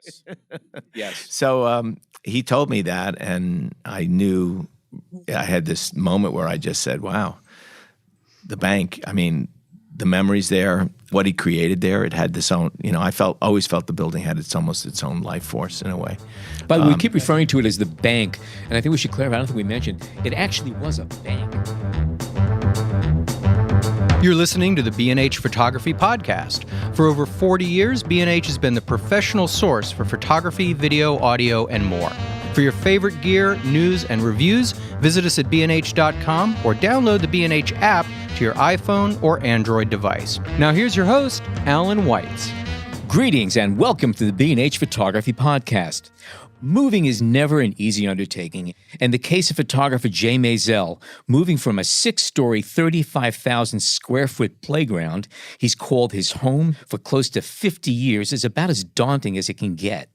Yes. Yes. So he told me that, and I knew I had this moment where I just said, wow, the bank, I mean, the memories there, what he created there, it had this own, I always felt the building had almost its own life force in a way. But we keep referring to it as the bank, and I think we should clarify, I don't think we mentioned, it actually was a bank. You're listening to the B&H Photography Podcast. For over 40 years, B&H has been the professional source for photography, video, audio, and more. For your favorite gear, news, and reviews, visit us at bnh.com or download the B&H app to your iPhone or Android device. Now here's your host, Alan Weitz. Greetings and welcome to the B&H Photography Podcast. Moving is never an easy undertaking. In the case of photographer Jay Maisel, moving from a 6-story, 35,000 square foot playground he's called his home for close to 50 years is about as daunting as it can get.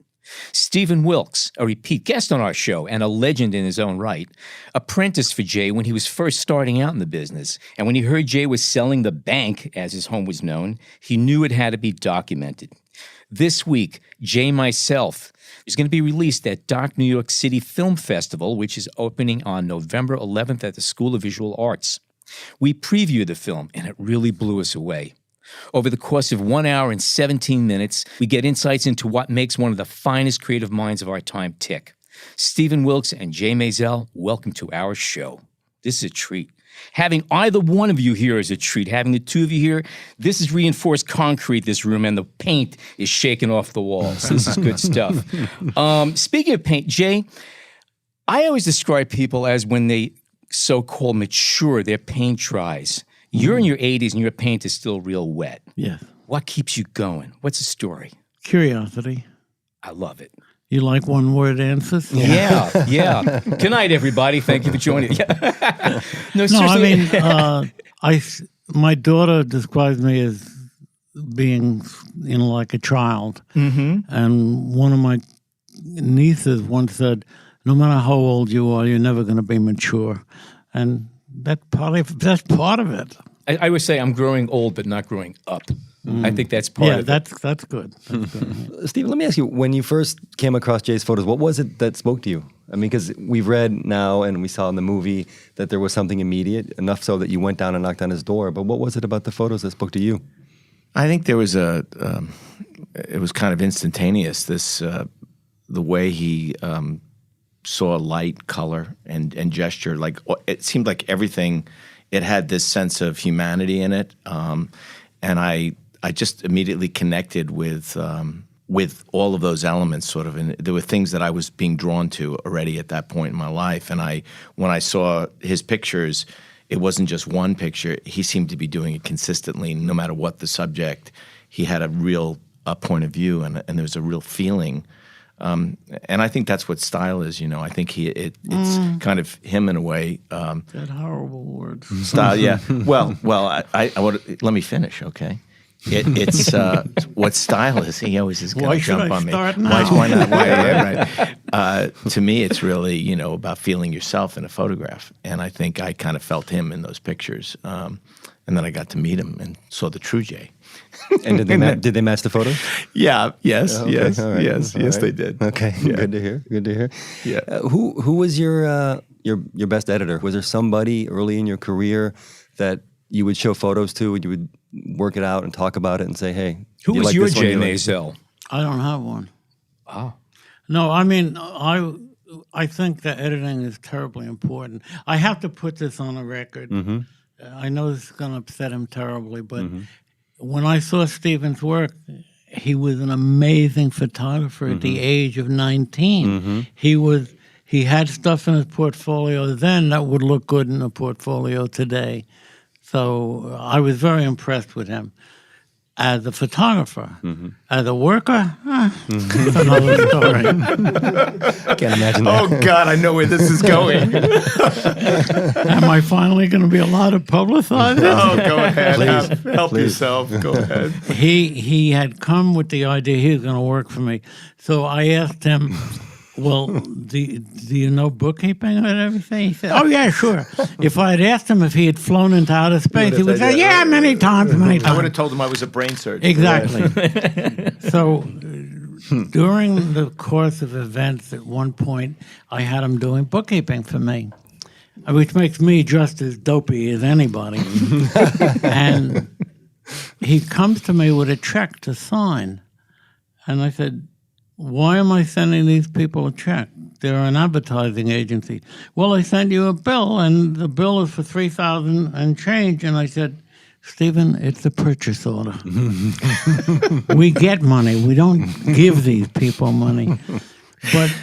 Stephen Wilkes, a repeat guest on our show and a legend in his own right, apprenticed for Jay when he was first starting out in the business. And when he heard Jay was selling the bank, as his home was known, he knew it had to be documented. This week, Jay myself is going to be released at Dark New York City Film Festival, which is opening on November 11th at the School of Visual Arts. We previewed the film, and it really blew us away. Over the course of 1 hour and 17 minutes, we get insights into what makes one of the finest creative minds of our time tick. Stephen Wilkes and Jay Maisel, welcome to our show. This is a treat. Having either one of you here is a treat. Having the two of you here, this is reinforced concrete, this room, and the paint is shaking off the walls. This is good stuff. Speaking of paint, Jay, I always describe people as when they so-called mature, their paint dries. You're in your 80s and your paint is still real wet. Yes. What keeps you going? What's the story? Curiosity. I love it. You like one-word answers? Yeah. Good night, everybody. Thank you for joining. No, my daughter describes me as being, like a child. Mm-hmm. And one of my nieces once said, no matter how old you are, you're never going to be mature. And that's part of it. I would say I'm growing old, but not growing up. I think that's part of it. Yeah, that's good. That's good. Stephen, let me ask you, when you first came across Jay's photos, what was it that spoke to you? I mean, because we've read now and we saw in the movie that there was something immediate, enough so that you went down and knocked on his door. But what was it about the photos that spoke to you? I think there was it was kind of instantaneous, the way he saw light, color, and gesture. Like, it seemed like everything, it had this sense of humanity in it. And I just immediately connected with all of those elements, sort of, and there were things that I was being drawn to already at that point in my life. And when I saw his pictures, it wasn't just one picture. He seemed to be doing it consistently, no matter what the subject. He had a real point of view, and there was a real feeling. And I think that's what style is. I think it's kind of him in a way. That horrible word. Style, yeah. Well, I let me finish, okay? It's what style is. He always is going to jump on me. Start now? Why not? Right. To me, it's really about feeling yourself in a photograph, and I think I kind of felt him in those pictures. And then I got to meet him and saw the true Jay. And did they match the photos? Yeah. Yes. Okay, yes. right, yes. Yes. right. They did. Okay. Yeah. Good to hear. Yeah. Who was your best editor? Was there somebody early in your career that you would show photos to and you would work it out and talk about it and say, hey, Who was like your this one? Jay Maisel? I don't have one. Oh. No, I mean, I think that editing is terribly important. I have to put this on the record. Mm-hmm. I know this is going to upset him terribly, but when I saw Stephen's work, he was an amazing photographer at the age of 19. He had stuff in his portfolio then that would look good in a portfolio today. So I was very impressed with him. As a photographer, as a worker, it's another story. Can't imagine that. Oh God, I know where this is going. Am I finally going to be allowed to publicize it? Oh, go ahead. Help please. yourself. Go ahead. He had come with the idea he was going to work for me. So I asked him, well, do you know bookkeeping and everything? He said, oh, yeah, sure. If I had asked him if he had flown into outer space, he would say, yeah, many times. I would have told him I was a brain surgeon. Exactly. So during the course of events, at one point, I had him doing bookkeeping for me, which makes me just as dopey as anybody. And he comes to me with a check to sign. And I said, why am I sending these people a check? They're an advertising agency. Well, I sent you a bill, and the bill is for $3,000 and change. And I said, Stephen, it's a purchase order. We get money. We don't give these people money. But,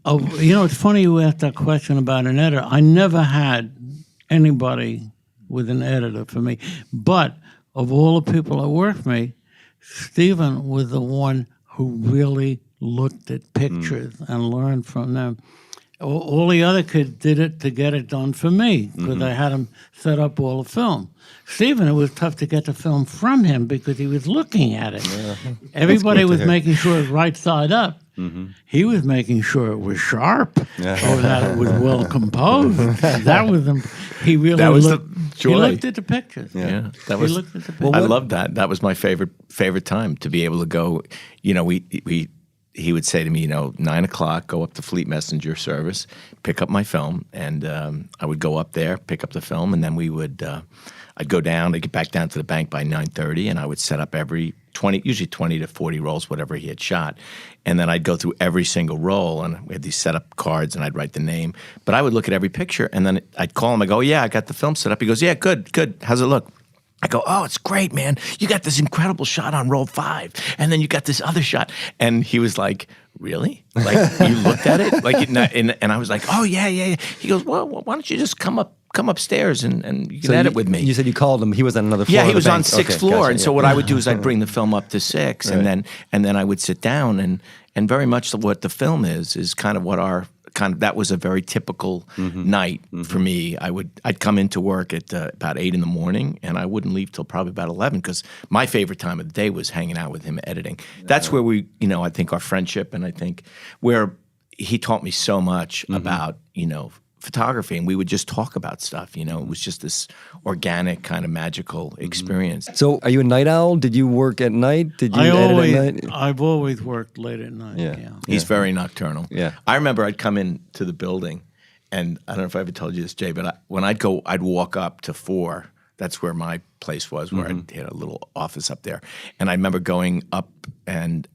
it's funny you asked that question about an editor. I never had anybody with an editor for me. But of all the people that worked for me, Stephen was the one who really looked at pictures and learned from them. All the other kids did it to get it done for me because I had him set up all the film. Stephen, it was tough to get the film from him because he was looking at it. Yeah. Everybody was making sure it was right side up. He was making sure it was sharp or that it was well composed. That was he really that was looked, the joy. He looked at the pictures. Yeah, that was. He looked at the pictures. I loved that. That was my favorite time to be able to go. He would say to me, 9:00, go up to Fleet Messenger Service, pick up my film, and I would go up there, pick up the film, and then we would. I'd go down. I'd get back down to the bank by 9:30, and I would set up usually 20 to 40 rolls, whatever he had shot, and then I'd go through every single roll, and we had these setup cards, and I'd write the name. But I would look at every picture, and then I'd call him. I go, yeah, I got the film set up. He goes, yeah, good. How's it look? I go, oh, it's great, man. You got this incredible shot on roll 5, and then you got this other shot. And he was like, really? Like, you looked at it? Like, and I was like, oh, yeah. He goes, well, why don't you just come upstairs and you can edit with me. You said you called him. He was on another floor. Yeah, he was on bank. 6th floor. Gotcha, and so what I would do is I'd bring the film up to 6, right. and then I would sit down and very much what the film is kind of what our that was a very typical night for me. I'd come into work at about 8 in the morning, and I wouldn't leave till probably about 11 because my favorite time of the day was hanging out with him editing. That's where we, I think our friendship, and I think where he taught me so much about, photography, and we would just talk about stuff. It was just this organic kind of magical experience. So, are you a night owl? Did you work at night? Did you edit at night? I've always worked late at night. Yeah. He's very nocturnal. Yeah, I remember I'd come into the building, and I don't know if I ever told you this, Jay, but when I'd walk up to 4. That's where my place was, where I had a little office up there. And I remember going up, and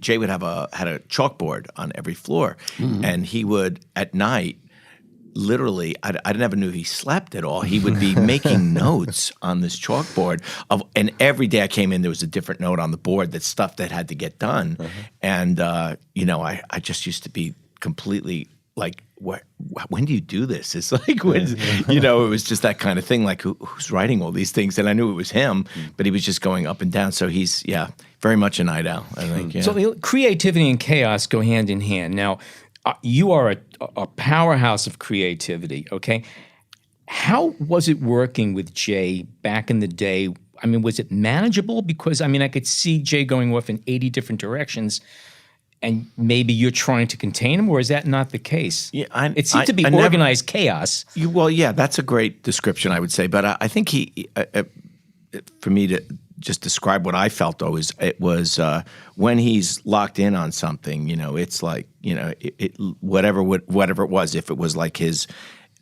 Jay would had a chalkboard on every floor, and he would at night. Literally, I never knew he slept at all. He would be making notes on this chalkboard and every day I came in, there was a different note on the board. That's stuff that had to get done. And I just used to be completely like, when do you do this? It's like, it was just that kind of thing. Like, who's writing all these things? And I knew it was him, but he was just going up and down. So he's, very much a night owl, I think. Yeah. So creativity and chaos go hand in hand. Now, you are a powerhouse of creativity, okay? How was it working with Jay back in the day? I mean, was it manageable? Because, I could see Jay going off in 80 different directions, and maybe you're trying to contain him, or is that not the case? Yeah, it seemed to be organized chaos. That's a great description, I would say. But I think for me to just describe what I felt always, it was when he's locked in on something, it's like, whatever it was, if it was like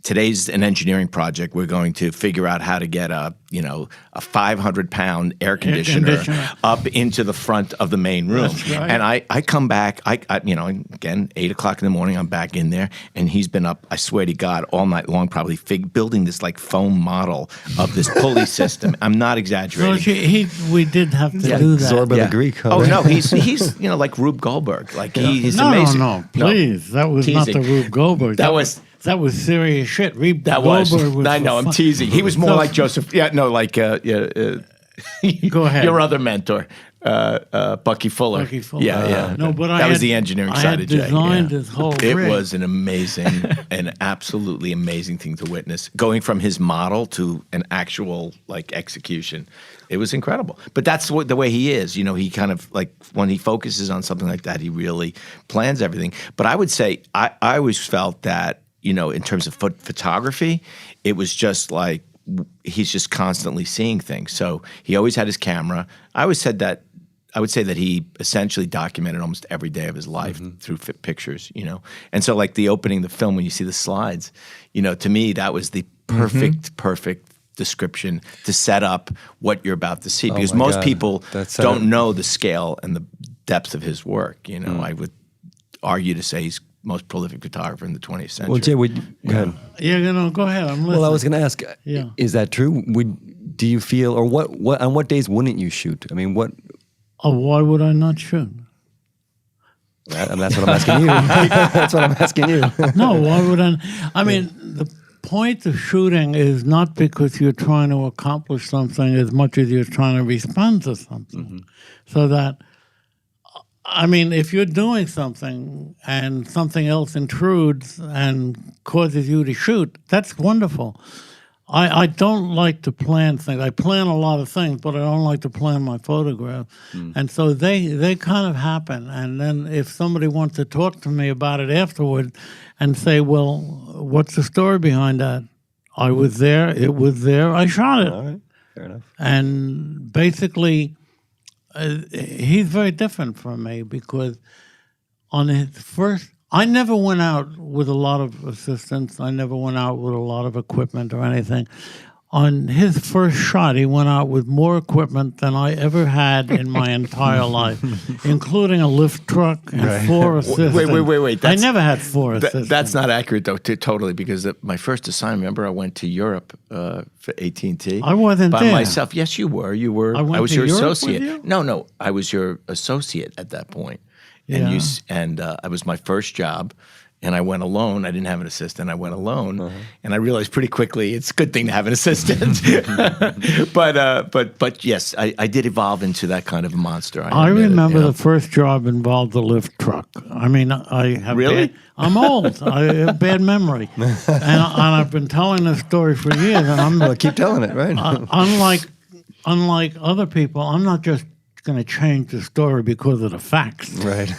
today's an engineering project, we're going to figure out how to get a 500-pound air conditioner up into the front of the main room. That's right. And I come back, again, 8 o'clock in the morning, I'm back in there, and he's been up, I swear to God, all night long, probably building this like foam model of this pulley system. I'm not exaggerating. We did have to do that. Zorba the Greek. Oh, no, he's like Rube Goldberg. Like he's amazing. No, please. That was teasing. Not the Rube Goldberg. That was serious shit. I know, I'm teasing. He was more like Joseph. Yeah, no, like go ahead. Your other mentor, Bucky Fuller. Yeah. No, but that was the engineering side of Jay. I designed this whole It rig. was an absolutely amazing thing to witness. Going from his model to an actual like execution, it was incredible. But that's the way he is. He kind of like when he focuses on something like that, he really plans everything. But I would say I always felt that. In terms of photography, it was just like he's just constantly seeing things. So he always had his camera. I always said that I would say that he essentially documented almost every day of his life through pictures, And so like the opening, the film, when you see the slides, to me, that was the perfect description to set up what you're about to see. Because most people don't know the scale and the depth of his work. I would argue to say he's most prolific photographer in the 20th century. Well, Jay, go ahead. Yeah, go ahead. I'm listening. Well, I was going to ask, is that true? Do you feel, or what? On what days wouldn't you shoot? I mean, what? Oh, why would I not shoot? And that's what I'm asking you. That's what I'm asking you. No, why would I? I mean, the point of shooting is not because you're trying to accomplish something as much as you're trying to respond to something. So that, I mean, if you're doing something and something else intrudes and causes you to shoot, that's wonderful. I don't like to plan things. I plan a lot of things, but I don't like to plan my photograph. And so they kind of happen. And then if somebody wants to talk to me about it afterward and say, well, what's the story behind that? I was there. It was there. I shot it. All right. Fair enough. And basically, he's very different from me because on his first... I never went out with a lot of assistants. I never went out with a lot of equipment or anything. On his first shot, he went out with more equipment than I ever had in my entire life, including a lift truck and 4 assistants. Wait. I never had 4 assistants. That's not accurate, though, totally, because my first assignment, remember, I went to Europe for AT&T. I wasn't by there. myself. Yes, you were. I was your Europe associate. with you? No, I was your associate at that point. And it was my first job, and I went alone. I didn't have an assistant. I went alone, and I realized pretty quickly it's a good thing to have an assistant. But yes, I did evolve into that kind of a monster. I remember the first job involved a lift truck. I mean, I have really. I'm old. I have bad memory, and I've been telling this story for years. And I'm keep telling it, right? Unlike other people, I'm not just going to change the story because of the facts. Right.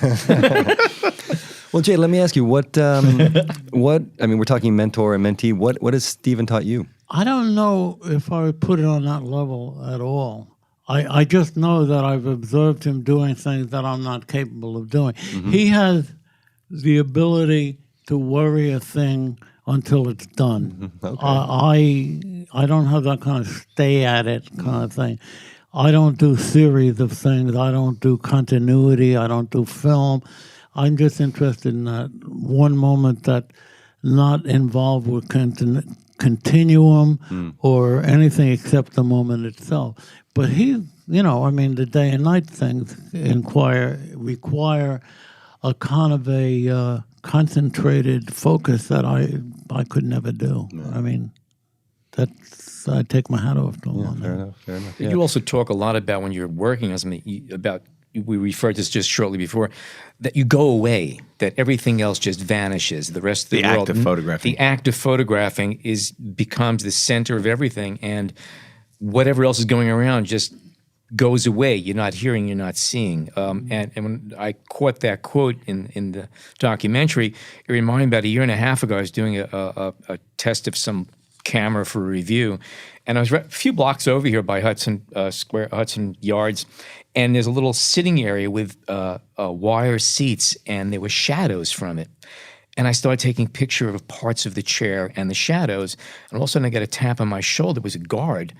Well, Jay, let me ask you, what, I mean, we're talking mentor and mentee. What has Stephen taught you? I don't know if I would put it on that level at all. I just know that I've observed him doing things that I'm not capable of doing. He has the ability to worry a thing until it's done. Okay. I don't have that kind of stay at it kind of thing. I don't do series of things. I don't do continuity. I don't do film. I'm just interested in that one moment that's not involved with continuum or anything except the moment itself. But he, the day and night things require a kind of a concentrated focus that I could never do. Yeah. I mean, I take my hat off to him on that. Fair enough. Yeah. You also talk a lot about when you're working on something, we referred to this just shortly before, that you go away, that everything else just vanishes. The rest of the world. The act of photographing. The act of photographing becomes the center of everything, and whatever else is going around just goes away. You're not hearing, you're not seeing. And when I caught that quote in the documentary, it reminded me about a year and a half ago, I was doing a test of some camera for a review, and I was a few blocks over here by Hudson Yards, and there's a little sitting area with wire seats, and there were shadows from it. And I started taking picture of parts of the chair and the shadows, and all of a sudden I got a tap on my shoulder. It was a guard.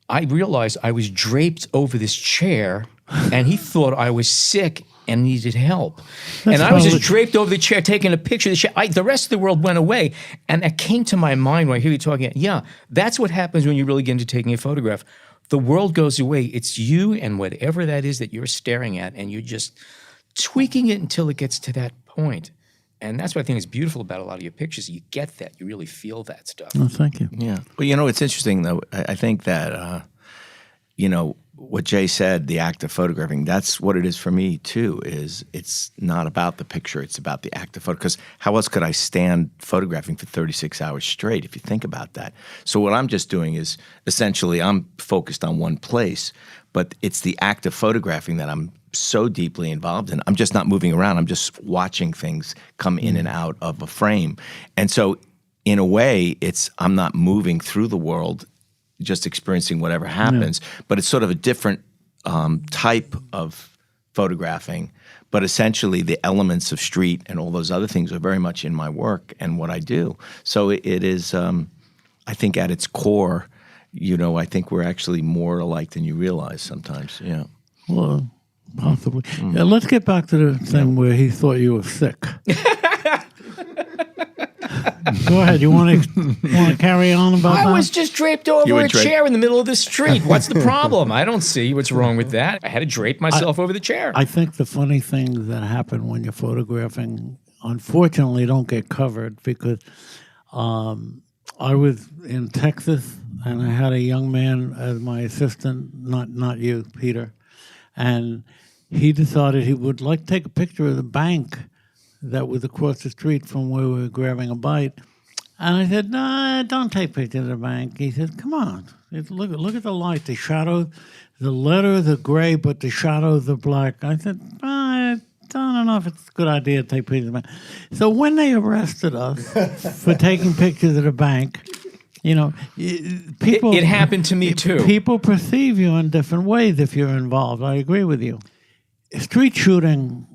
I realized I was draped over this chair, and he thought I was sick and needed help. And I was just draped over the chair, taking a picture of the chair. The rest of the world went away. And it came to my mind when I hear you talking, that's what happens when you really get into taking a photograph. The world goes away. It's you and whatever that is that you're staring at, and you're just tweaking it until it gets to that point. And that's what I think is beautiful about a lot of your pictures. You get that. You really feel that stuff. Oh, thank you. Yeah. Well, it's interesting, though. I think that, what Jay said, the act of photographing, that's what it is for me, too, is it's not about the picture. It's about the act of photo. Because how else could I stand photographing for 36 hours straight, if you think about that? So what I'm just doing is, essentially, I'm focused on one place, but it's the act of photographing that I'm so deeply involved in. I'm just not moving around. I'm just watching things come in and out of a frame. And so, in a way, I'm not moving through the world, just experiencing whatever happens, but it's sort of a different type of photographing, but essentially the elements of street and all those other things are very much in my work and what I do. So it is, I think at its core, I think we're actually more alike than you realize sometimes. Yeah. Well, possibly. Yeah, let's get back to the thing where he thought you were sick. Go ahead. You want to carry on about that? I was just draped over a chair in the middle of the street. What's the problem? I don't see what's wrong with that. I had to drape myself over the chair. I think the funny things that happen when you're photographing, unfortunately, don't get covered because I was in Texas and I had a young man as my assistant, not you, Peter, and he decided he would like to take a picture of the bank that was across the street from where we were grabbing a bite. And I said, no, don't take pictures of the bank. He said, come on, look at the light, the shadows, the letters are gray, but the shadows are black. I said, I don't know if it's a good idea to take pictures of the bank. So when they arrested us for taking pictures of the bank, people... It happened to me too. People perceive you in different ways if you're involved. I agree with you. Street shooting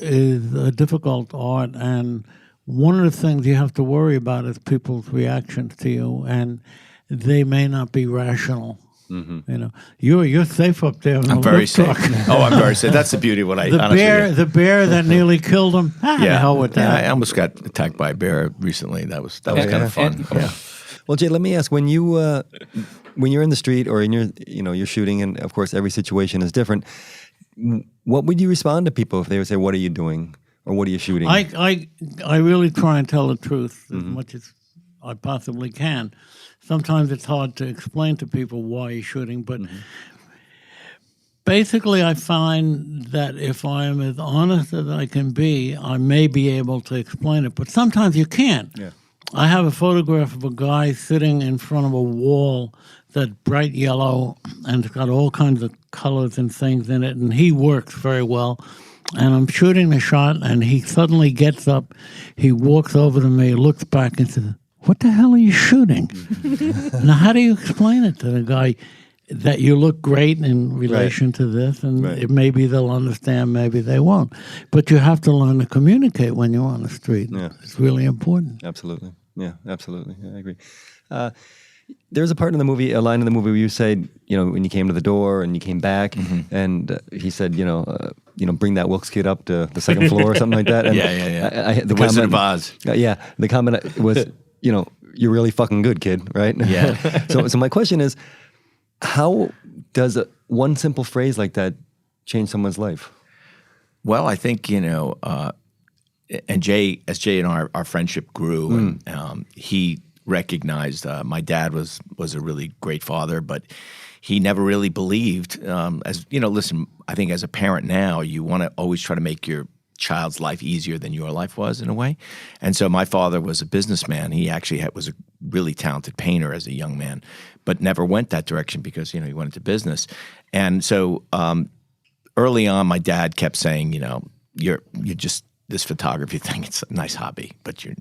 is a difficult art, and one of the things you have to worry about is people's reactions to you, and they may not be rational. Mm-hmm. You're safe up there. I'm very safe. I'm very safe. That's the beauty of what I the bear that nearly killed him. The hell with that. I almost got attacked by a bear recently. That was kind of fun. Well, Jay, let me ask: when you're in the street or in you're shooting, and of course every situation is different. What would you respond to people if they would say, "What are you doing?" or "What are you shooting?" I really try and tell the truth as much as I possibly can. Sometimes it's hard to explain to people why you're shooting, but basically I find that if I am as honest as I can be, I may be able to explain it. But sometimes you can't. Yeah. I have a photograph of a guy sitting in front of a wall that's bright yellow and it's got all kinds of colors and things in it, and he works very well. And I'm shooting the shot, and he suddenly gets up, he walks over to me, looks back and says, "What the hell are you shooting?" Now, how do you explain it to the guy that you look great in relation to this? And maybe they'll understand, maybe they won't. But you have to learn to communicate when you're on the street. Yeah. It's really important. Absolutely. Yeah, absolutely. Yeah, I agree. There's a part in the movie, a line in the movie where you said, when you came to the door and you came back, and he said, bring that Wilkes kid up to the second floor or something like that. And the Wizard of Oz. The comment was, you're really fucking good, kid, right? Yeah. So my question is, how does one simple phrase like that change someone's life? Well, I think, and as Jay and our friendship grew, and he recognized my dad was a really great father, but he never really believed. Listen, I think as a parent now, you want to always try to make your child's life easier than your life was in a way. And so my father was a businessman. He actually was a really talented painter as a young man, but never went that direction because, he went into business. And so early on, my dad kept saying, you're just this photography thing. It's a nice hobby, but you're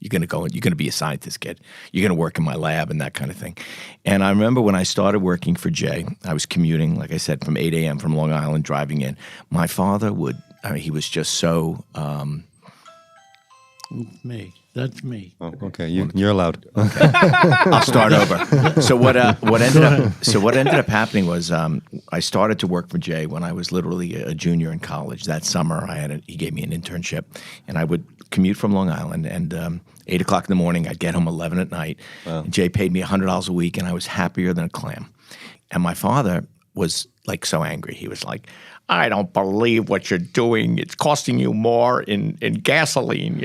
going to be a scientist, kid. You're going to work in my lab and that kind of thing. And I remember when I started working for Jay, I was commuting, like I said, from 8 a.m. from Long Island, driving in. My father he was just so... Me. That's me. Oh, okay. You're allowed. Okay. I'll start over. So what ended up happening was I started to work for Jay when I was literally a junior in college. That summer, he gave me an internship, and I would commute from Long Island, and 8 o'clock in the morning, I'd get home 11 at night. Wow. And Jay paid me $100 a week, and I was happier than a clam. And my father was so angry. He was like, "I don't believe what you're doing. It's costing you more in gasoline,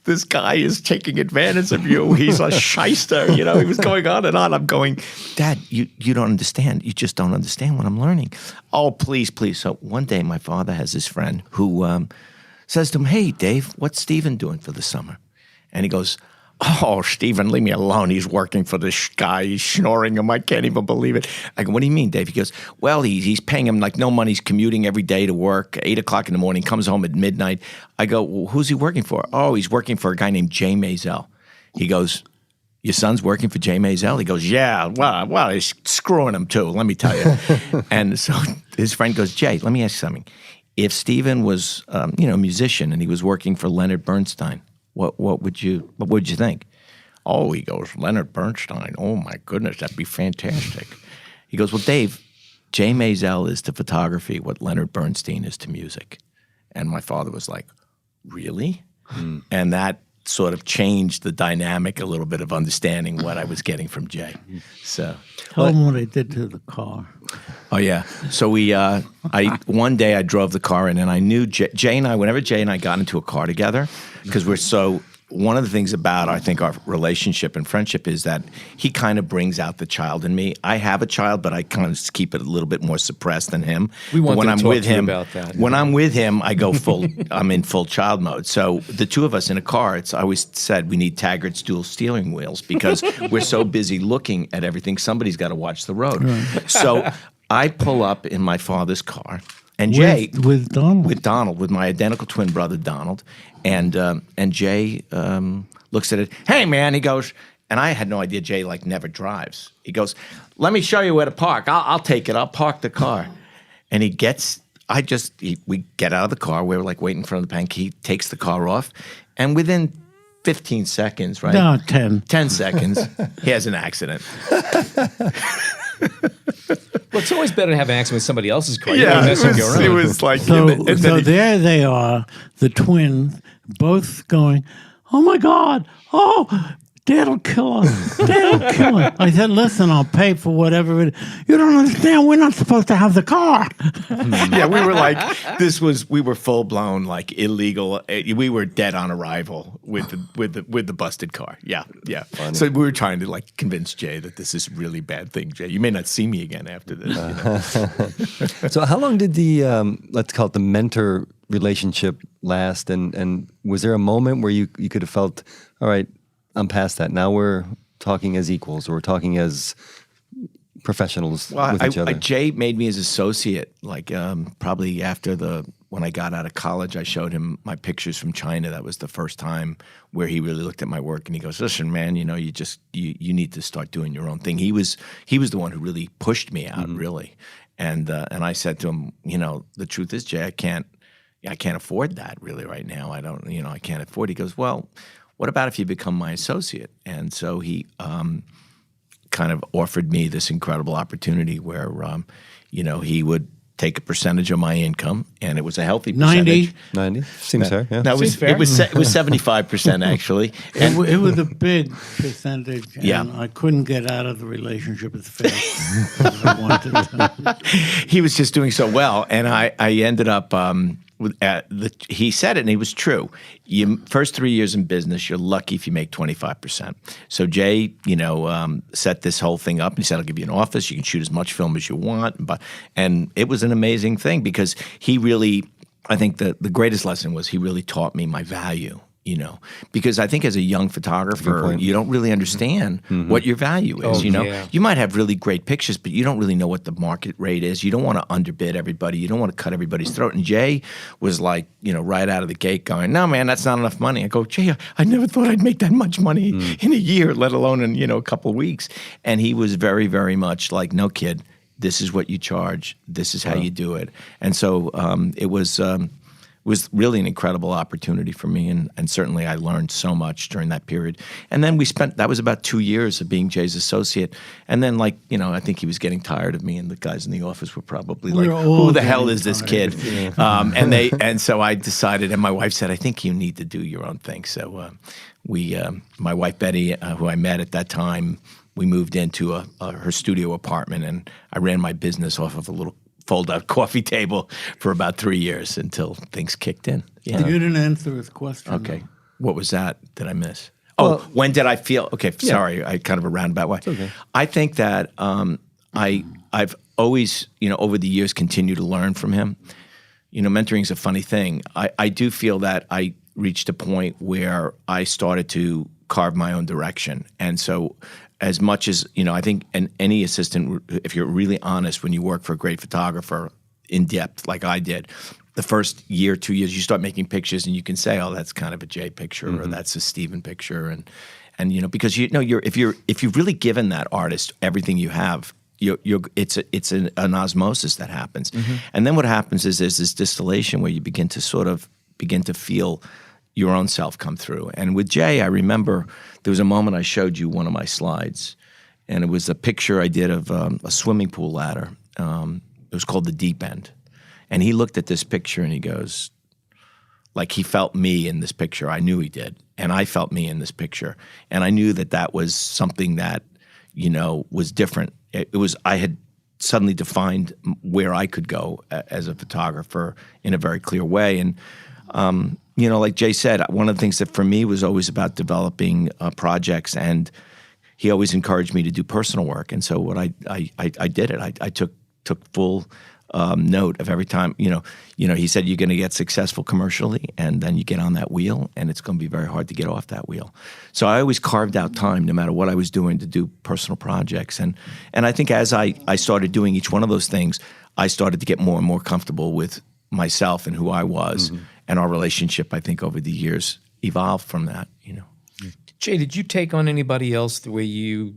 This guy is taking advantage of you. He's a shyster, He was going on and on. I'm going, "Dad, you don't understand. You just don't understand what I'm learning." "Oh, please, please." So one day my father has this friend who says to him, "Hey, Dave, what's Steven doing for the summer?" And he goes, "Oh, Steven, leave me alone. He's working for this guy. He's snoring him. I can't even believe it." I go, "What do you mean, Dave?" He goes, "Well, he's paying him like no money. He's commuting every day to work, 8 o'clock in the morning, comes home at midnight." I go, "Well, who's he working for?" "Oh, he's working for a guy named Jay Maisel." He goes, your son's working for Jay Maisel? He goes, yeah, well, he's screwing him too, let me tell you. And so his friend goes, Jay, let me ask you something. If Stephen was, a musician and he was working for Leonard Bernstein, what would you think? Oh, he goes, Leonard Bernstein, oh my goodness, that'd be fantastic. He goes, well, Dave, Jay Maisel is to photography what Leonard Bernstein is to music. And my father was like, really? And that sort of changed the dynamic a little bit of understanding what I was getting from Jay. So Tell them what I did to the car. Oh yeah. So one day I drove the car in, and I knew Jay and I. Whenever Jay and I got into a car together, because we're so. One of the things about, I think, our relationship and friendship is that he kind of brings out the child in me. I have a child, but I kind of keep it a little bit more suppressed than him. We want when to I'm talk with to you him, about that. When I'm with him, I go full. I'm in full child mode. So the two of us in a car, I always said we need Taggart's dual steering wheels because we're so busy looking at everything. Somebody's got to watch the road. Right. So I pull up in my father's car. And Jay with Donald, with my identical twin brother Donald, and Jay looks at it. Hey man, he goes, and I had no idea Jay never drives. He goes, let me show you where to park. I'll take it. I'll park the car. And we get out of the car. We're waiting in front of the bank. He takes the car off, and within 15 seconds, right? No, 10. 10 seconds, he has an accident. Well, it's always better to have an accident with somebody else's car. Yeah, it was like so there they are, the twins, both going, oh my God, oh, Dad'll kill us, Dad'll kill us. I said, listen, I'll pay for whatever it is. You don't understand, we're not supposed to have the car. Yeah, we were we were full blown illegal. We were dead on arrival with the busted car. Yeah. Funny. So we were trying to convince Jay that this is a really bad thing. Jay, you may not see me again after this. So how long did the let's call it the mentor relationship last? And was there a moment where you could have felt, all right, I'm past that. Now we're talking as equals, or we're talking as professionals with each other. Jay made me his associate. Probably after when I got out of college, I showed him my pictures from China. That was the first time where he really looked at my work, and he goes, "Listen, man, you need to start doing your own thing." He was the one who really pushed me out, really. And I said to him, the truth is, Jay, I can't afford that really right now. I can't afford it. He goes, well, what about if you become my associate? And so he kind of offered me this incredible opportunity where, he would take a percentage of my income, and it was a healthy percentage. 90? Seems fair, yeah. Seems fair. It was 75% actually. It was a big percentage, and yeah. I couldn't get out of the relationship as fast as I wanted to. He was just doing so well, and I ended up he said it, and it was true. First 3 years in business, you're lucky if you make 25%. So Jay, set this whole thing up. And he said, I'll give you an office. You can shoot as much film as you want. And it was an amazing thing because he really, I think the greatest lesson was he really taught me my value. Because I think as a young photographer, you don't really understand what your value is. You might have really great pictures, but you don't really know what the market rate is. You don't want to underbid everybody. You don't want to cut everybody's throat. And Jay was right out of the gate going, no, man, that's not enough money. I go, Jay, I never thought I'd make that much money in a year, let alone in, a couple of weeks. And he was very, very much like, no, kid, this is what you charge. This is how you do it. And so it was really an incredible opportunity for me, and certainly I learned so much during that period. And then that was about 2 years of being Jay's associate. And then I think he was getting tired of me, and the guys in the office were probably who the hell is this kid? And so I decided, and my wife said, I think you need to do your own thing. So my wife Betty, who I met at that time, we moved into her studio apartment, and I ran my business off of a little fold-out coffee table for about 3 years until things kicked in. Yeah. You didn't answer his question. Okay. What was that? Did I miss? When did I feel? Okay, sorry. I kind of a roundabout way. It's okay. I think that I've always, over the years, continued to learn from him. Mentoring is a funny thing. I do feel that I reached a point where I started to carve my own direction. And so as much as, I think any assistant, if you're really honest, when you work for a great photographer in depth like I did, the first year, 2 years, you start making pictures and you can say, oh, that's kind of a Jay picture or that's a Stephen picture. And because if you've really given that artist everything you have, it's an osmosis that happens. And then what happens is there's this distillation where you begin to feel your own self come through. And with Jay, I remember there was a moment I showed you one of my slides, and it was a picture I did of a swimming pool ladder. It was called the Deep End. And he looked at this picture and he goes, like he felt me in this picture. I knew he did. And I felt me in this picture. And I knew that was something that, was different. I had suddenly defined where I could go as a photographer in a very clear way. And, like Jay said, one of the things that for me was always about developing projects, and he always encouraged me to do personal work. And so what I did it. I took full note of every time, he said, you're going to get successful commercially, and then you get on that wheel, and it's going to be very hard to get off that wheel. So I always carved out time, no matter what I was doing, to do personal projects. And I think as I started doing each one of those things, I started to get more and more comfortable with myself and who I was. And our relationship, I think, over the years evolved from that, Jay, did you take on anybody else the way you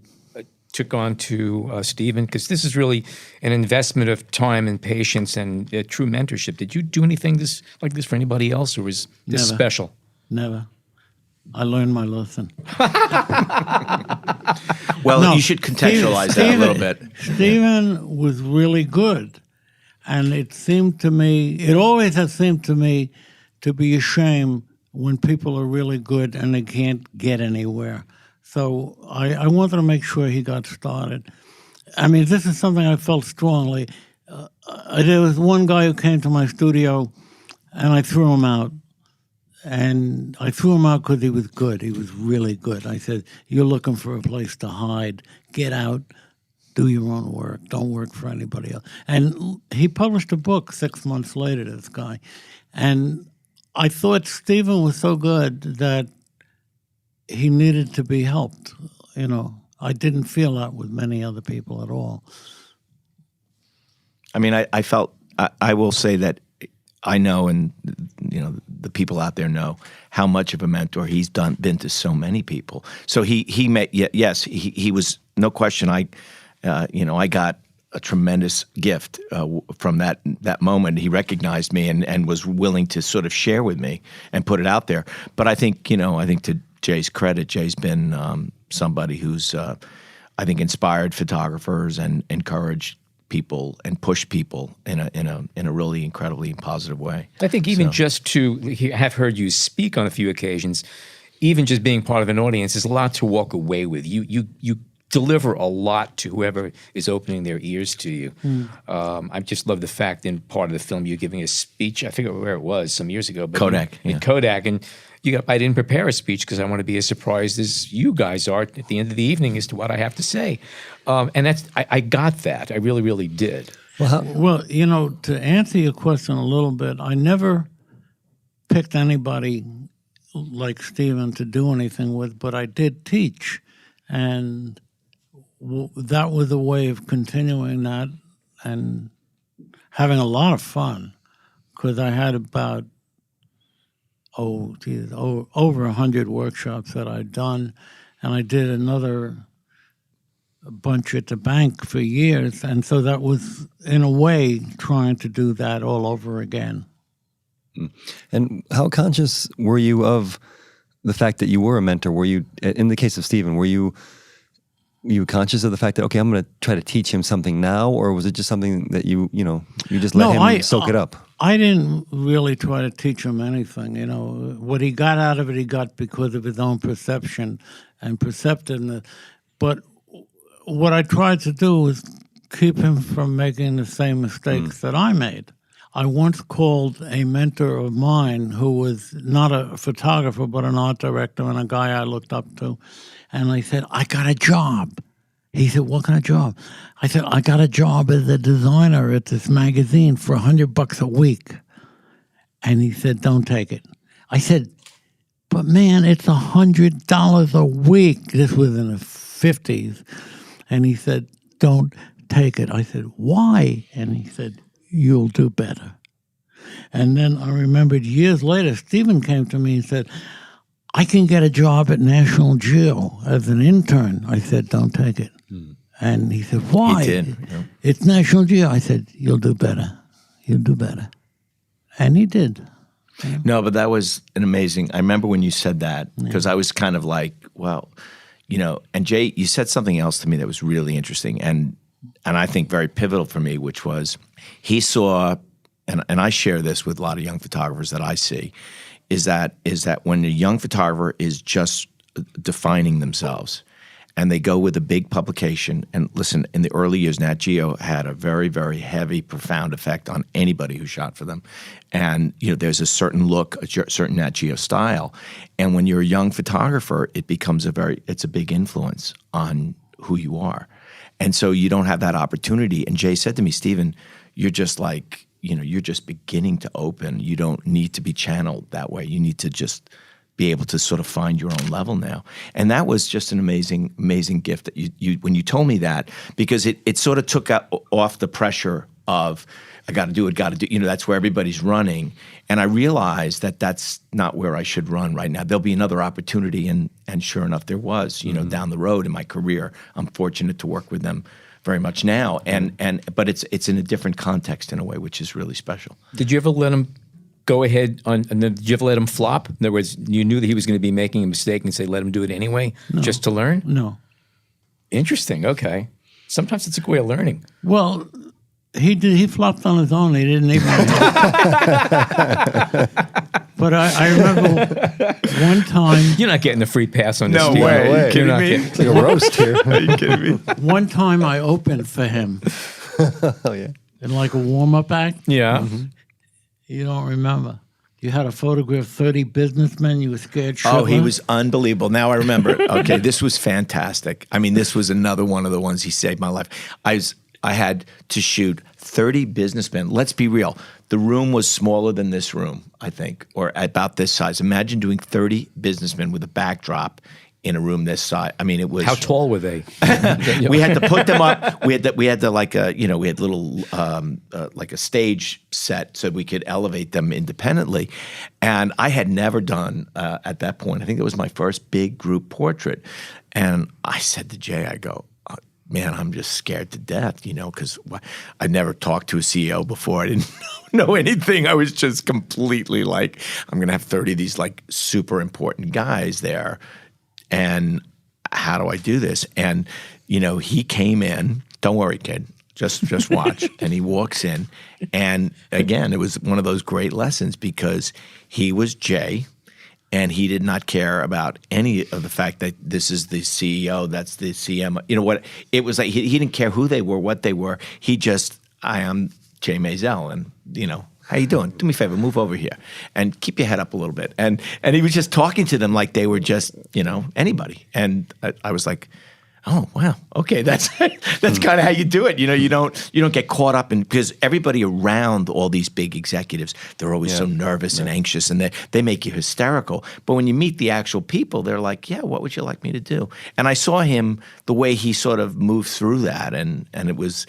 took on to Stephen? Because this is really an investment of time and patience and true mentorship. Did you do anything like this for anybody else, or was this Never. special? Never. I learned my lesson. Well, you should contextualize that a little bit. Stephen was really good. And it always has seemed to me to be a shame when people are really good and they can't get anywhere. So I wanted to make sure he got started. I mean, this is something I felt strongly. There was one guy who came to my studio, and I threw him out. And I threw him out because he was good. He was really good. I said, you're looking for a place to hide. Get out. Do your own work. Don't work for anybody else. And he published a book 6 months later, this guy. And I thought Stephen was so good that he needed to be helped. I didn't feel that with many other people at all. I mean, I felt, I will say that I know, and the people out there know how much of a mentor he's been to so many people. So he was, no question, I got a tremendous gift from that moment. He recognized me and was willing to sort of share with me and put it out there. But I think to Jay's credit, Jay's been somebody who's, I think, inspired photographers and encouraged people and push people in a really incredibly positive way. I think even just to have heard you speak on a few occasions, even just being part of an audience is a lot to walk away with. You deliver a lot to whoever is opening their ears to you. I just love the fact in part of the film you're giving a speech. I forget where it was some years ago. But Kodak. In Kodak. And I didn't prepare a speech because I want to be as surprised as you guys are at the end of the evening as to what I have to say. And I got that. I really, really did. Well, to answer your question a little bit, I never picked anybody like Stephen to do anything with, but I did teach. And that was a way of continuing that and having a lot of fun, because I had about over 100 workshops that I'd done, and I did another bunch at the bank for years, and so that was, in a way, trying to do that all over again. And how conscious were you of the fact that you were a mentor? Were you, in the case of Stephen, were you conscious of the fact that, okay, I'm going to try to teach him something now, or was it just something that you just let him soak it up? I didn't really try to teach him anything. What he got out of it, he got because of his own perception and perceptiveness. But what I tried to do was keep him from making the same mistakes that I made. I once called a mentor of mine who was not a photographer but an art director and a guy I looked up to, and I said, I got a job. He said, what kind of job? I said, I got a job as a designer at this magazine for $100 a week. And he said, don't take it. I said, but man, it's $100 a week. This was in the 50s. And he said, don't take it. I said, why? And he said, you'll do better. And then I remembered years later, Stephen came to me and said, I can get a job at National Geo as an intern. I said, don't take it. And he said, why? He did. Yeah. It's National Geo. I said, you'll do better. You'll do better. And he did. No, but that was an amazing. I remember when you said that because I was kind of like, well, you know. And Jay, you said something else to me that was really interesting, and I think very pivotal for me, which was he saw, and I share this with a lot of young photographers that I see, is that when a young photographer is just defining themselves. And they go with a big publication. And listen, in the early years, Nat Geo had a very, very heavy, profound effect on anybody who shot for them. And you know, there's a certain look, a certain Nat Geo style. And when you're a young photographer, it becomes it's a big influence on who you are. And so you don't have that opportunity. And Jay said to me, Stephen, you're just like, you know, you're just beginning to open. You don't need to be channeled that way. You need to just be able to sort of find your own level now. And that was just an amazing, amazing gift that you when you told me that, because it sort of took off the pressure of, I got to do, you know, that's where everybody's running. And I realized that that's not where I should run right now. There'll be another opportunity. And sure enough, there was, you know, down the road in my career. I'm fortunate to work with them very much now. But it's in a different context in a way, which is really special. Did you ever let them go ahead and then did you ever let him flop? In other words, you knew that he was going to be making a mistake and say, let him do it anyway, just to learn? No. Interesting. Okay. Sometimes it's a good way of learning. Well, he flopped on his own. He didn't even. But I remember one time. You're not getting the free pass on this. No deal. way. Are you kidding You're not me? getting. It's like a roast here. Are you kidding me? One time I opened for him Oh yeah. in like a warm-up act. Yeah. You don't remember. You had a photograph 30 businessmen. You were scared. Oh, he shitless. was unbelievable. Now I remember. Okay, this was fantastic. I mean, this was another one of the ones he saved my life. I had to shoot 30 businessmen. Let's be real. The room was smaller than this room, I think, or about this size. Imagine doing 30 businessmen with a backdrop in a room this size. I mean, it was. How tall were they? We had to put them up. We had to like we had little like a stage set so we could elevate them independently. And I had never done at that point. I think it was my first big group portrait. And I said to Jay, I go, man, I'm just scared to death, you know, because I never talked to a CEO before. I didn't know anything. I was just completely like, I'm going to have 30 of these like super important guys there. And how do I do this? And, you know, he came in, don't worry, kid, just watch. And he walks in. And again, it was one of those great lessons because he was Jay and he did not care about any of the fact that this is the CEO, that's the CM. You know what? It was like he didn't care who they were, what they were. He just, I am Jay Maisel. And, you know, how you doing? Do me a favor, move over here and keep your head up a little bit. And he was just talking to them like they were just, you know, anybody. And I was like, oh wow, okay, that's kind of how you do it. You know, you don't get caught up in, because everybody around all these big executives, they're always so nervous and anxious, and they make you hysterical. But when you meet the actual people, they're like, yeah, what would you like me to do? And I saw him, the way he sort of moved through that, and it was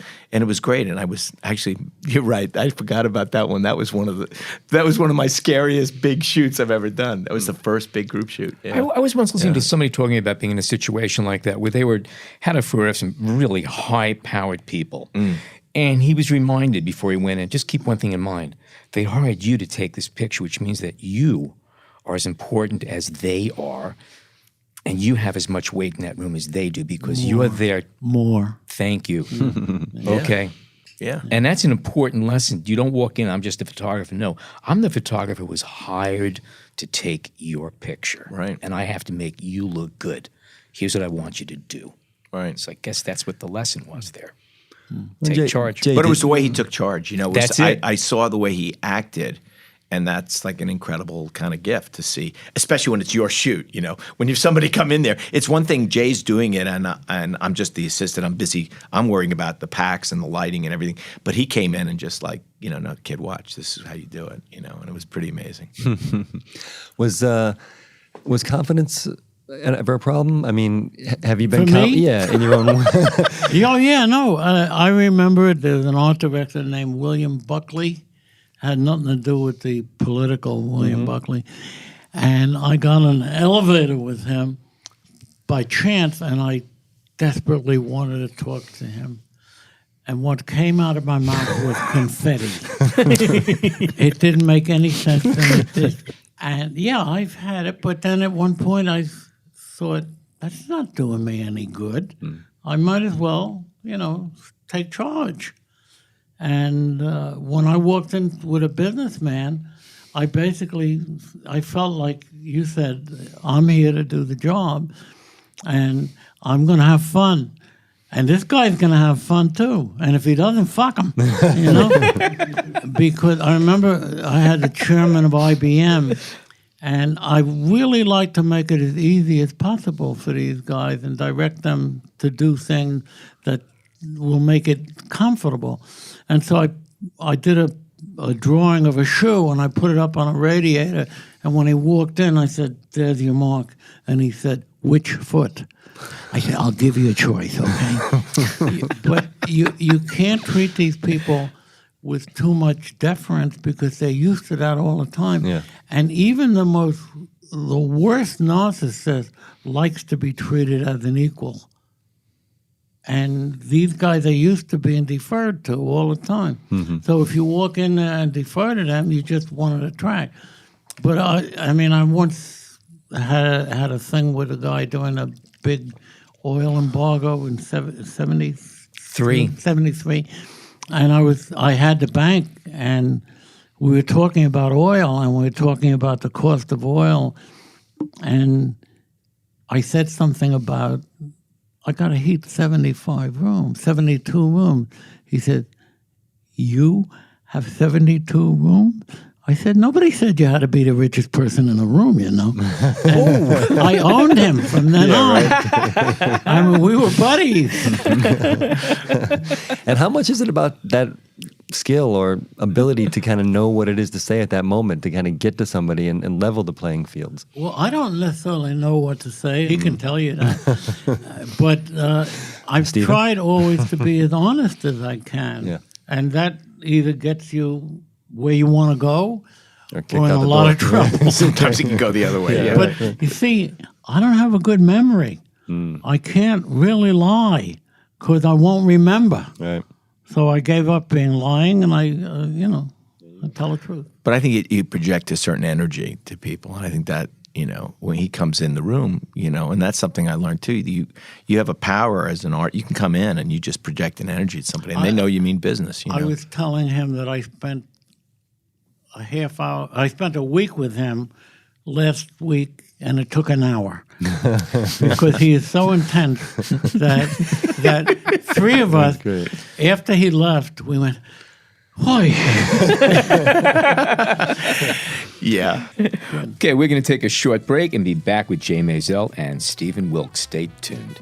great. And I was actually, you're right, I forgot about that one. That was one of my scariest big shoots I've ever done. That was the first big group shoot. Yeah. I was once listening to somebody talking about being in a situation like that where they had a photo of some really high-powered people. And he was reminded before he went in, just keep one thing in mind. They hired you to take this picture, which means that you are as important as they are, and you have as much weight in that room as they do because you are there. More. Thank you. Okay. Yeah. And that's an important lesson. You don't walk in, I'm just a photographer. No, I'm the photographer who was hired to take your picture. Right. And I have to make you look good. Here's what I want you to do. Right. So I guess that's what the lesson was there. Well, Take charge. Jay, But it was the way he took charge. You know, That's it. I saw the way he acted, and that's like an incredible kind of gift to see, especially when it's your shoot. You know, when you have somebody come in there, it's one thing Jay's doing it, and I'm just the assistant. I'm busy. I'm worrying about the packs and the lighting and everything. But he came in and just like, you know, no, kid, watch. This is how you do it. You know, and it was pretty amazing. Was confidence ever a problem? I mean, have you been For me? in your own way? Oh, yeah, no. I remember it. There's an art director named William Buckley. Had nothing to do with the political William Buckley. And I got on an elevator with him by chance, and I desperately wanted to talk to him. And what came out of my mouth was confetti. It didn't make any sense, and it did. And yeah, I've had it, but then at one point I thought, that's not doing me any good. I might as well, take charge. And when I walked in with a businessman, I felt like you said, I'm here to do the job, and I'm going to have fun. And this guy's going to have fun, too. And if he doesn't, fuck him, Because I remember I had the chairman of IBM, and I really like to make it as easy as possible for these guys and direct them to do things that will make it comfortable. And so I did a drawing of a shoe, and I put it up on a radiator. And when he walked in, I said, there's your mark. And he said, which foot? I said, I'll give you a choice, okay? But you can't treat these people with too much deference because they're used to that all the time. Yeah. And even the worst narcissist likes to be treated as an equal. And these guys are used to being deferred to all the time. Mm-hmm. So if you walk in there and defer to them, you just want to attract. But I once had a thing with a guy doing a big oil embargo in 73. And I had the bank, and we were talking about oil, and we were talking about the cost of oil. And I said something about, I got to heat 72 rooms. He said, you have 72 rooms? I said, nobody said you had to be the richest person in the room, And I owned him from then on. Right. I mean, we were buddies. And how much is it about that skill or ability to kind of know what it is to say at that moment, to kind of get to somebody and level the playing fields? Well, I don't necessarily know what to say. He can tell you that. But I've tried always to be as honest as I can. Yeah. And that either gets you where you want to go or in a lot of trouble. Sometimes it can go the other way. Yeah. But you see, I don't have a good memory. I can't really lie because I won't remember. Right. So I gave up being lying, and I tell the truth. But I think you project a certain energy to people, and I think that when he comes in the room, and that's something I learned too. You have a power as an art. You can come in and you just project an energy to somebody, and they know you mean business. I was telling him that I spent I spent a week with him last week, and it took an hour because he is so intense that three of us, after he left, we went, "Hoy." Yeah. Okay, we're going to take a short break and be back with Jay Maisel and Stephen Wilkes. Stay tuned.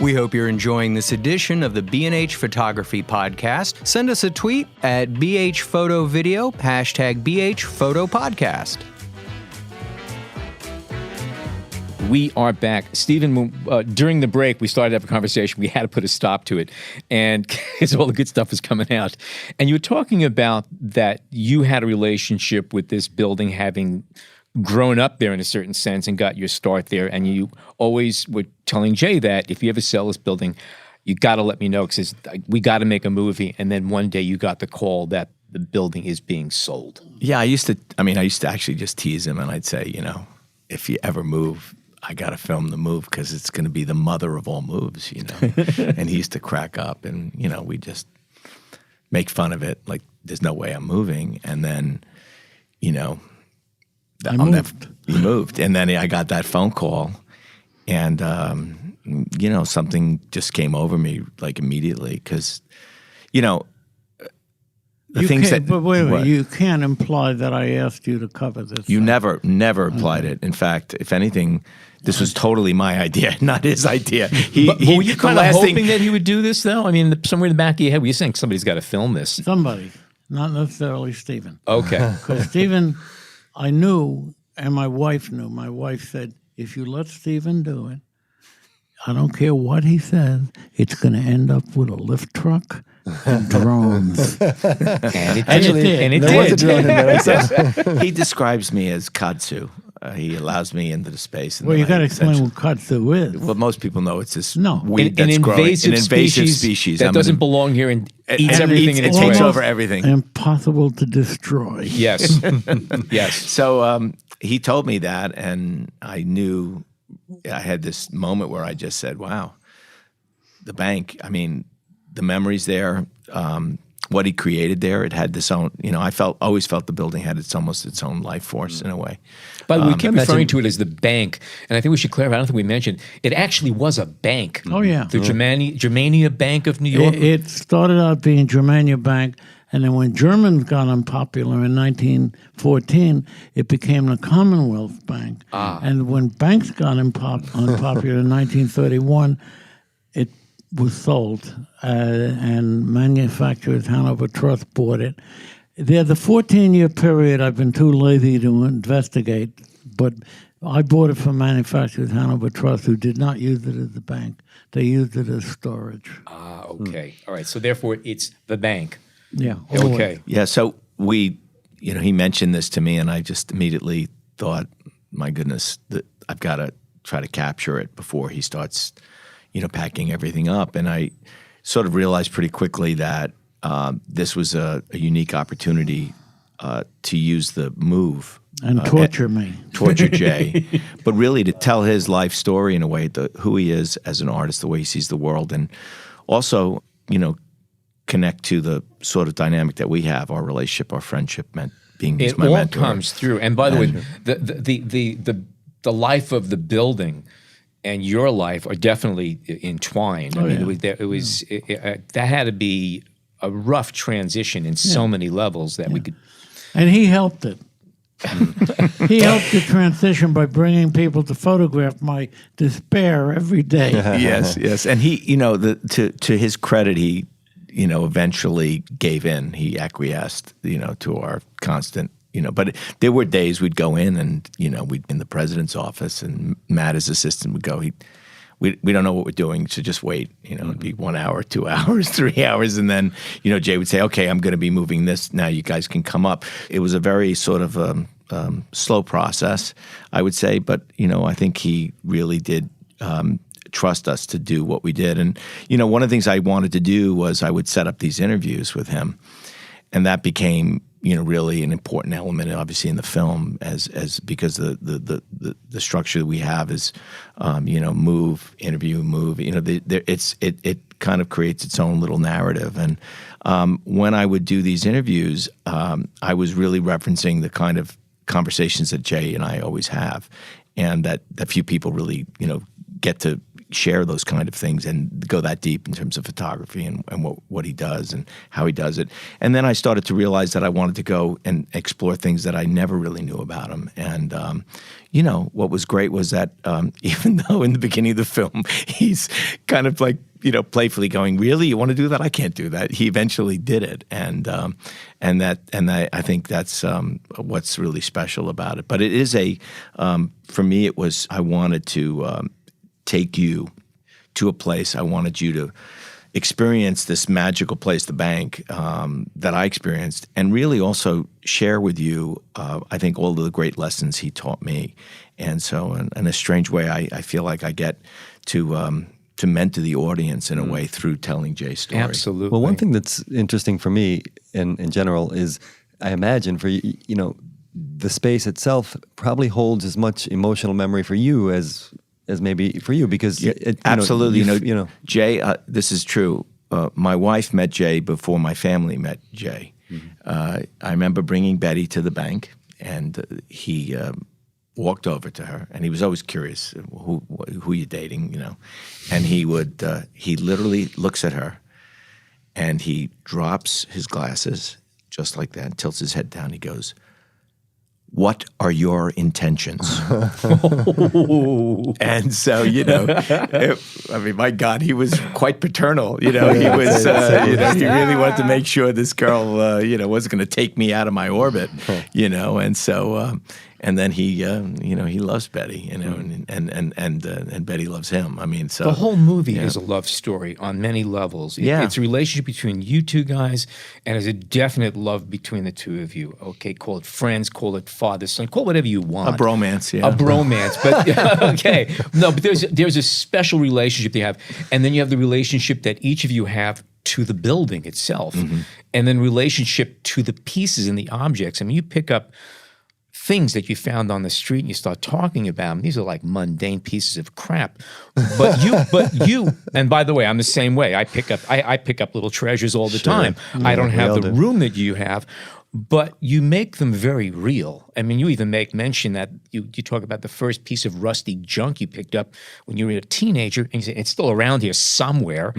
We hope you're enjoying this edition of the B&H Photography Podcast. Send us a tweet at BHPhotoVideo, #BHPhotoPodcast. We are back. Stephen, during the break, we started to have a conversation. We had to put a stop to it, and because all the good stuff was coming out. And you were talking about that you had a relationship with this building, having grown up there in a certain sense and got your start there. And you always were telling Jay that if you ever sell this building, you got to let me know because we got to make a movie. And then one day you got the call that the building is being sold. Yeah, I used to actually just tease him, and I'd say, if you ever move, I got to film the move because it's going to be the mother of all moves, And he used to crack up, and, we just make fun of it. Like, there's no way I'm moving. And then, I moved. He moved. And then I got that phone call, and, something just came over me, like, immediately because, the things that... But wait a minute, you can't imply that I asked you to cover this. You never implied it. In fact, if anything, this was totally my idea, not his idea. But were you kind of hoping that he would do this, though? I mean, somewhere in the back of your head, were you saying somebody's got to film this? Somebody, not necessarily Stephen. Okay. Because Stephen, I knew, and my wife knew. My wife said, if you let Stephen do it, I don't care what he says, it's going to end up with a lift truck and drones. And it And it did. And it There was a did. drone in there. I saw. He describes me as Katsu. He allows me into the space. And Well, you then got to I explain essentially- what kudzu is. Well, most people know it's this No. weed An that's growing. invasive, An invasive species. that I'm doesn't an- belong here and eats and everything in it its takes way. over everything. Impossible to destroy. Yes. Yes. So he told me that, and I knew I had this moment where I just said, wow, the bank, I mean, the memories there, what he created there, it had this own, I always felt the building had almost its own life force in a way. By the way, we keep referring to it as the bank, and I think we should clarify. I don't think we mentioned it actually was a bank. Oh, yeah. The Germania Bank of New York. It started out being Germania Bank, and then when Germans got unpopular in 1914, it became the Commonwealth Bank. And when banks got unpopular in 1931, it was sold, and manufacturers Hanover Trust bought it. There, the 14-year period, I've been too lazy to investigate, but I bought it from manufacturers Hanover Trust, who did not use it as a bank. They used it as storage. Okay. All right. So therefore, it's the bank. Yeah. Okay. Yeah, so he mentioned this to me, and I just immediately thought, my goodness, that I've got to try to capture it before he starts, packing everything up. And I sort of realized pretty quickly that this was a unique opportunity to use the move. And torture me. Torture Jay, but really to tell his life story in a way, who he is as an artist, the way he sees the world, and also, connect to the sort of dynamic that we have, our relationship, our friendship, being It my all mentor. comes through. And by the way, the life of the building and your life are definitely entwined. I mean, that had to be a rough transition in so many levels that we could. And he helped it. He helped the transition by bringing people to photograph my despair every day. Yes, and he, to his credit, he, eventually gave in. He acquiesced, to our constant, But there were days we'd go in and, we'd in the president's office, and Matt, his assistant, would go. We don't know what we're doing, so just wait. It'd be 1 hour, 2 hours, 3 hours, and then Jay would say, "Okay, I'm going to be moving this now. You guys can come up." It was a very sort of slow process, I would say, but I think he really did trust us to do what we did. And one of the things I wanted to do was I would set up these interviews with him, and that became really an important element, obviously, in the film, as because the structure that we have is, move, interview, move. It kind of creates its own little narrative. And when I would do these interviews, I was really referencing the kind of conversations that Jay and I always have, and that few people really get to share those kind of things and go that deep in terms of photography and what he does and how he does it. And then I started to realize that I wanted to go and explore things that I never really knew about him. And, what was great was that even though in the beginning of the film, he's kind of like, playfully going, "Really? You want to do that? I can't do that." He eventually did it. And I think that's what's really special about it. But it is for me, I wanted to take you to a place. I wanted you to experience this magical place, the bank, that I experienced, and really also share with you, I think, all of the great lessons he taught me. And so in a strange way, I feel like I get to mentor the audience in a way through telling Jay's story. Absolutely. Well, one thing that's interesting for me in general is I imagine for you, the space itself probably holds as much emotional memory for you as maybe for you, because absolutely. you know, Jay, this is true. My wife met Jay before my family met Jay. I remember bringing Betty to the bank, and he walked over to her, and he was always curious, who you dating, and he literally looks at her, and he drops his glasses just like that, tilts his head down. He goes, "What are your intentions?" And so, my God, he was quite paternal. He was, he really wanted to make sure this girl, wasn't going to take me out of my orbit, and so, and then he he loves Betty, and Betty loves him. I mean, so the whole movie is a love story on many levels. It's a relationship between you two guys, and there's a definite love between the two of you. Okay, call it friends, call it father, son, call it whatever you want. a bromance, yeah. A bromance, but okay. No, but there's a special relationship they have, and then you have the relationship that each of you have to the building itself, and then relationship to the pieces and the objects. I mean, you pick up things that you found on the street and you start talking about them. These are like mundane pieces of crap, but you, and by the way, I'm the same way. I pick up little treasures all the time. I don't have the room that you have. But you make them very real. I mean, you even make mention that you talk about the first piece of rusty junk you picked up when you were a teenager, and you say, it's still around here somewhere,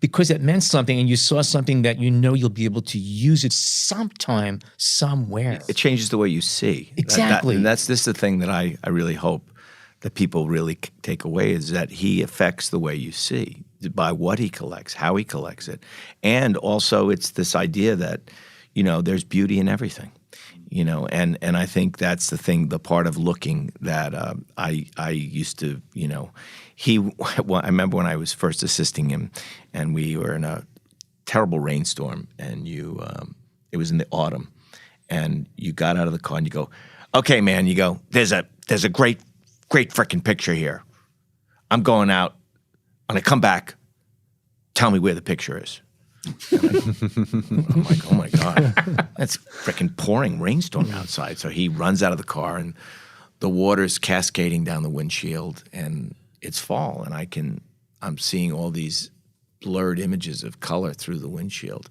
because it meant something, and you saw something that you know you'll be able to use it sometime, somewhere. It changes the way you see. Exactly. And this is the thing that I really hope that people really take away, is that he affects the way you see by what he collects, how he collects it. And also it's this idea that there's beauty in everything, and I think that's the part of looking that I used to, I remember when I was first assisting him, and we were in a terrible rainstorm, and it was in the autumn, and you got out of the car and you go, okay, man, there's a great freaking picture here. I'm going out, when I come back, tell me where the picture is. I'm like, oh my God, that's freaking pouring rainstorm outside. So he runs out of the car, and the water's cascading down the windshield, and it's fall, and I'm seeing all these blurred images of color through the windshield,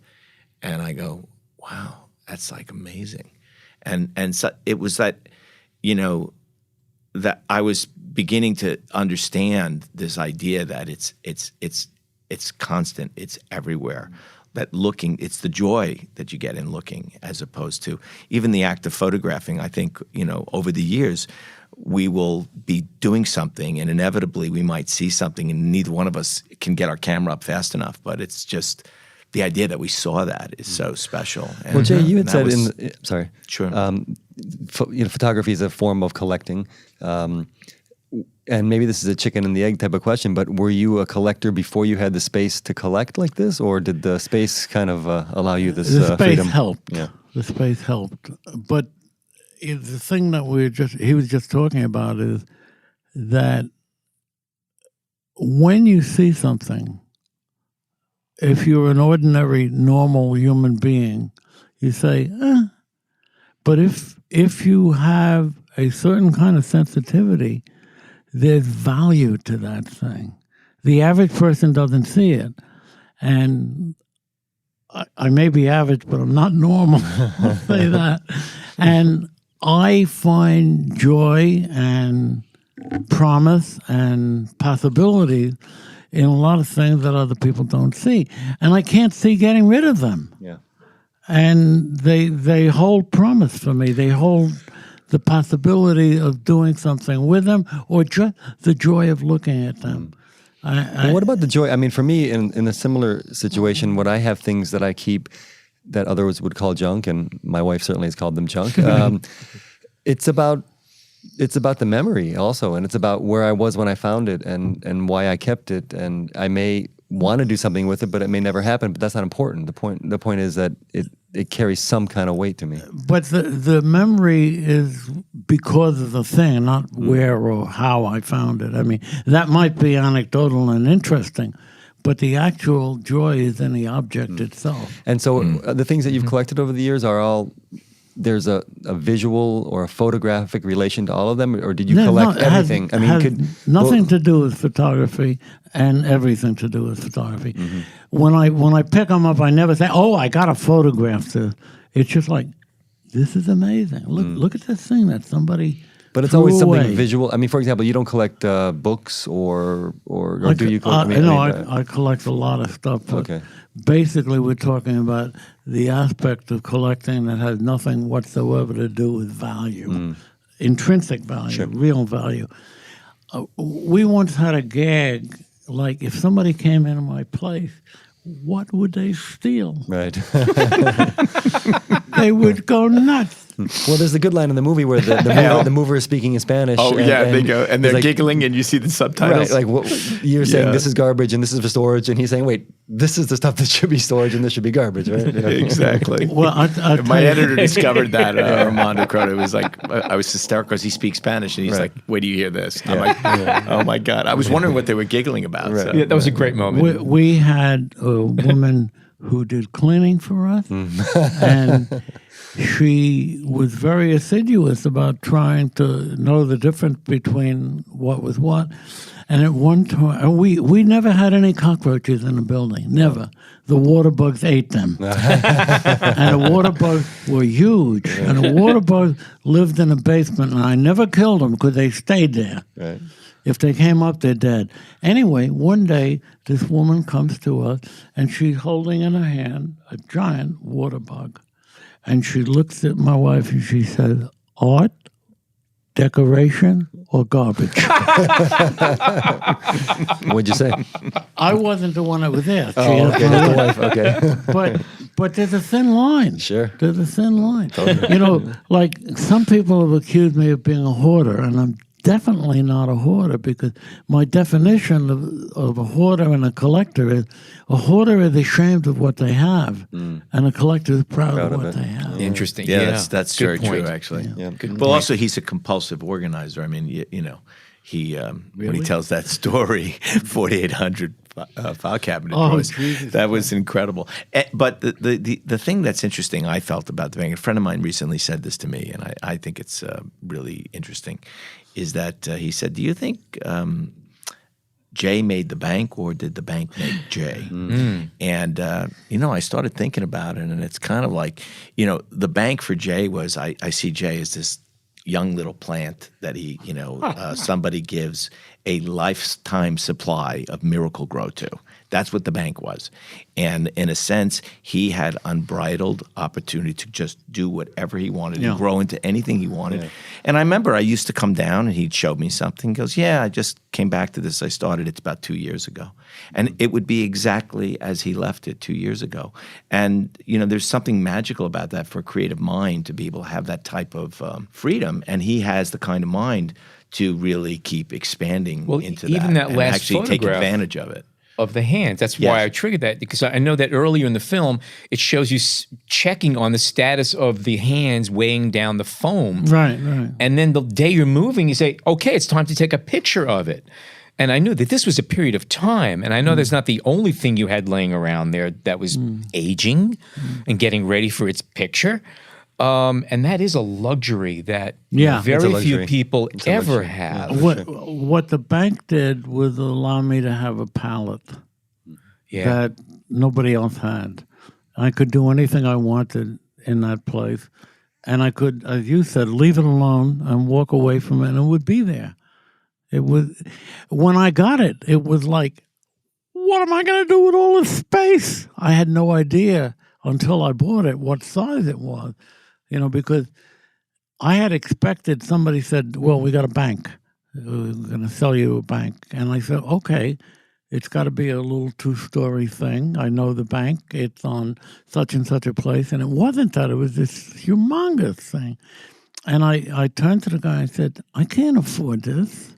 and I go, wow, that's like amazing. And so it was that, that I was beginning to understand this idea that it's constant, it's everywhere. That looking, it's the joy that you get in looking, as opposed to even the act of photographing. I think, over the years, we will be doing something, and inevitably we might see something, and neither one of us can get our camera up fast enough. But it's just the idea that we saw that is so special. And, well, Jay, you had said sorry. Sure. Photography is a form of collecting. And maybe this is a chicken and the egg type of question, but were you a collector before you had the space to collect like this, or did the space kind of allow you this the space freedom? Helped. Yeah. The space helped. But the thing that he was just talking about is that when you see something, if you're an ordinary, normal human being, you say, But if you have a certain kind of sensitivity, there's value to that thing. The average person doesn't see it. And I may be average, but I'm not normal. I'll say that. And I find joy and promise and possibilities in a lot of things that other people don't see. And I can't see getting rid of them. Yeah. And they hold promise for me. They hold the possibility of doing something with them, or just the joy of looking at them. Well, what about the joy? I mean, for me, in a similar situation, when I have things that I keep that others would call junk, and my wife certainly has called them junk, it's about the memory also, and it's about where I was when I found it, and why I kept it, and I may want to do something with it, but it may never happen. But that's not important. The point is that it carries some kind of weight to me. But the memory is because of the thing, not where or how I found it. I mean, that might be anecdotal and interesting, but the actual joy is in the object itself. And so the things that you've collected over the years are all, there's a visual or a photographic relation to all of them, or did you collect everything? Nothing to do with photography and everything to do with photography. When I pick them up, I never say, "Oh, I got a photograph to." It's just like, this is amazing. Look at this thing that somebody. But it's always something visual. I mean, for example, you don't collect books, or do you collect? I collect a lot of stuff. But okay. Basically, we're talking about the aspect of collecting that has nothing whatsoever to do with value, intrinsic value, real value. We once had a gag, like if somebody came into my place, what would they steal? Right. They would go nuts. Well, there's the good line in the movie where the mover is speaking in Spanish. Oh, they go, and they're like, giggling, and you see the subtitles. Right, like you're saying this is garbage and this is for storage, and he's saying, wait, this is the stuff that should be storage and this should be garbage, right? You know? Exactly. Well, my editor discovered that, Armando Croto. It was like, I was hysterical because he speaks Spanish, and he's like, wait do you hear this? I'm like, oh my God. I was wondering what they were giggling about. Right. So. Yeah, that was a great moment. We had a woman who did cleaning for us, and she was very assiduous about trying to know the difference between what was what. And at one time, we never had any cockroaches in the building, never. The water bugs ate them. And the water bugs were huge. And the water bugs lived in the basement, and I never killed them because they stayed there. Right. If they came up, they're dead. Anyway, one day, this woman comes to us, and she's holding in her hand a giant water bug. And she looks at my wife, and she says, art, decoration, or garbage? What'd you say? I wasn't the one that was there. She Oh, asked okay, my that's the wife. wife. Okay. But there's a thin line. Sure. There's a thin line. You know, like some people have accused me of being a hoarder, and I'm definitely not a hoarder, because my definition of a hoarder and a collector is a hoarder is ashamed of what they have, and a collector is proud of what they have. Interesting. Yeah, that's Good very point. true, actually. Yeah. But also, he's a compulsive organizer. I mean, you know, he when he tells that story, 4,800 file cabinet drawers, Jesus. that was incredible. But the thing that's interesting, I felt about the bank, a friend of mine recently said this to me, and I think it's really interesting, is that he said, do you think Jay made the bank, or did the bank make Jay? And, you know, I started thinking about it, and it's kind of like, you know, the bank for Jay was, I see Jay as this young little plant that he, you know, somebody gives a lifetime supply of Miracle Grow to. That's what the bank was. And in a sense, he had unbridled opportunity to just do whatever he wanted and grow into anything he wanted. Yeah. And I remember I used to come down and he'd show me something. He goes, yeah, I just came back to this. I started it about 2 years ago. And it would be exactly as he left it 2 years ago. And, you know, there's something magical about that for a creative mind to be able to have that type of freedom. And he has the kind of mind to really keep expanding into even that and last actually take photograph advantage of it. Of the hands. That's why I triggered that, because I know that earlier in the film, it shows you checking on the status of the hands weighing down the foam. Right, right. And then the day you're moving, you say, okay, it's time to take a picture of it. And I knew that this was a period of time. And I know that's not the only thing you had laying around there that was aging and getting ready for its picture. And that is a luxury that very few people ever have. What the bank did was allow me to have a palette that nobody else had. I could do anything I wanted in that place. And I could, as you said, leave it alone and walk away from it, and it would be there. It was, when I got it, it was like, what am I going to do with all this space? I had no idea until I bought it what size it was. You know, because I had expected, somebody said, well, we got a bank. We're going to sell you a bank. And I said, okay, it's got to be a little 2-story thing. I know the bank. It's on such and such a place. And it wasn't that. It was this humongous thing. And I turned to the guy and said, I can't afford this.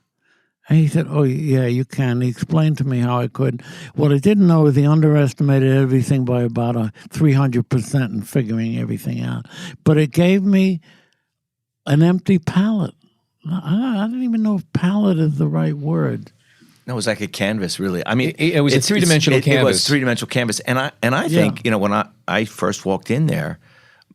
And he said, oh, yeah, you can. He explained to me how I could. What I didn't know is he underestimated everything by about 300% in figuring everything out. But it gave me an empty palette. I don't even know if palette is the right word. No, it was like a canvas, really. I mean, it was a three-dimensional canvas. It was three-dimensional canvas. And I think, you know, when I first walked in there,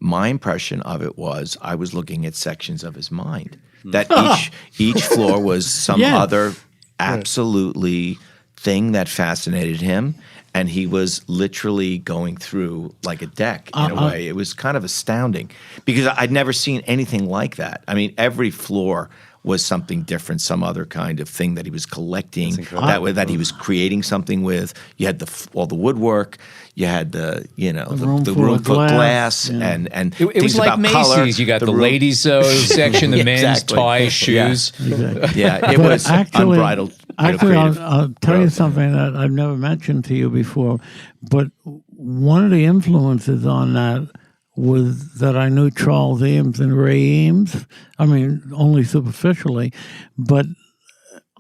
my impression of it was I was looking at sections of his mind. That each floor was some other absolutely thing that fascinated him, and he was literally going through like a deck in a way. It was kind of astounding because I'd never seen anything like that. I mean, every floor was something different, some other kind of thing that he was collecting, that he was creating something with. You had all the woodwork, you had the room full of glass, and it was like Macy's. Color, you got the ladies' section, the men's toys, shoes. Yeah, it was unbridled. Actually, I'll tell you something that I've never mentioned to you before, but one of the influences on that was that I knew Charles Eames and Ray Eames. I mean, only superficially, but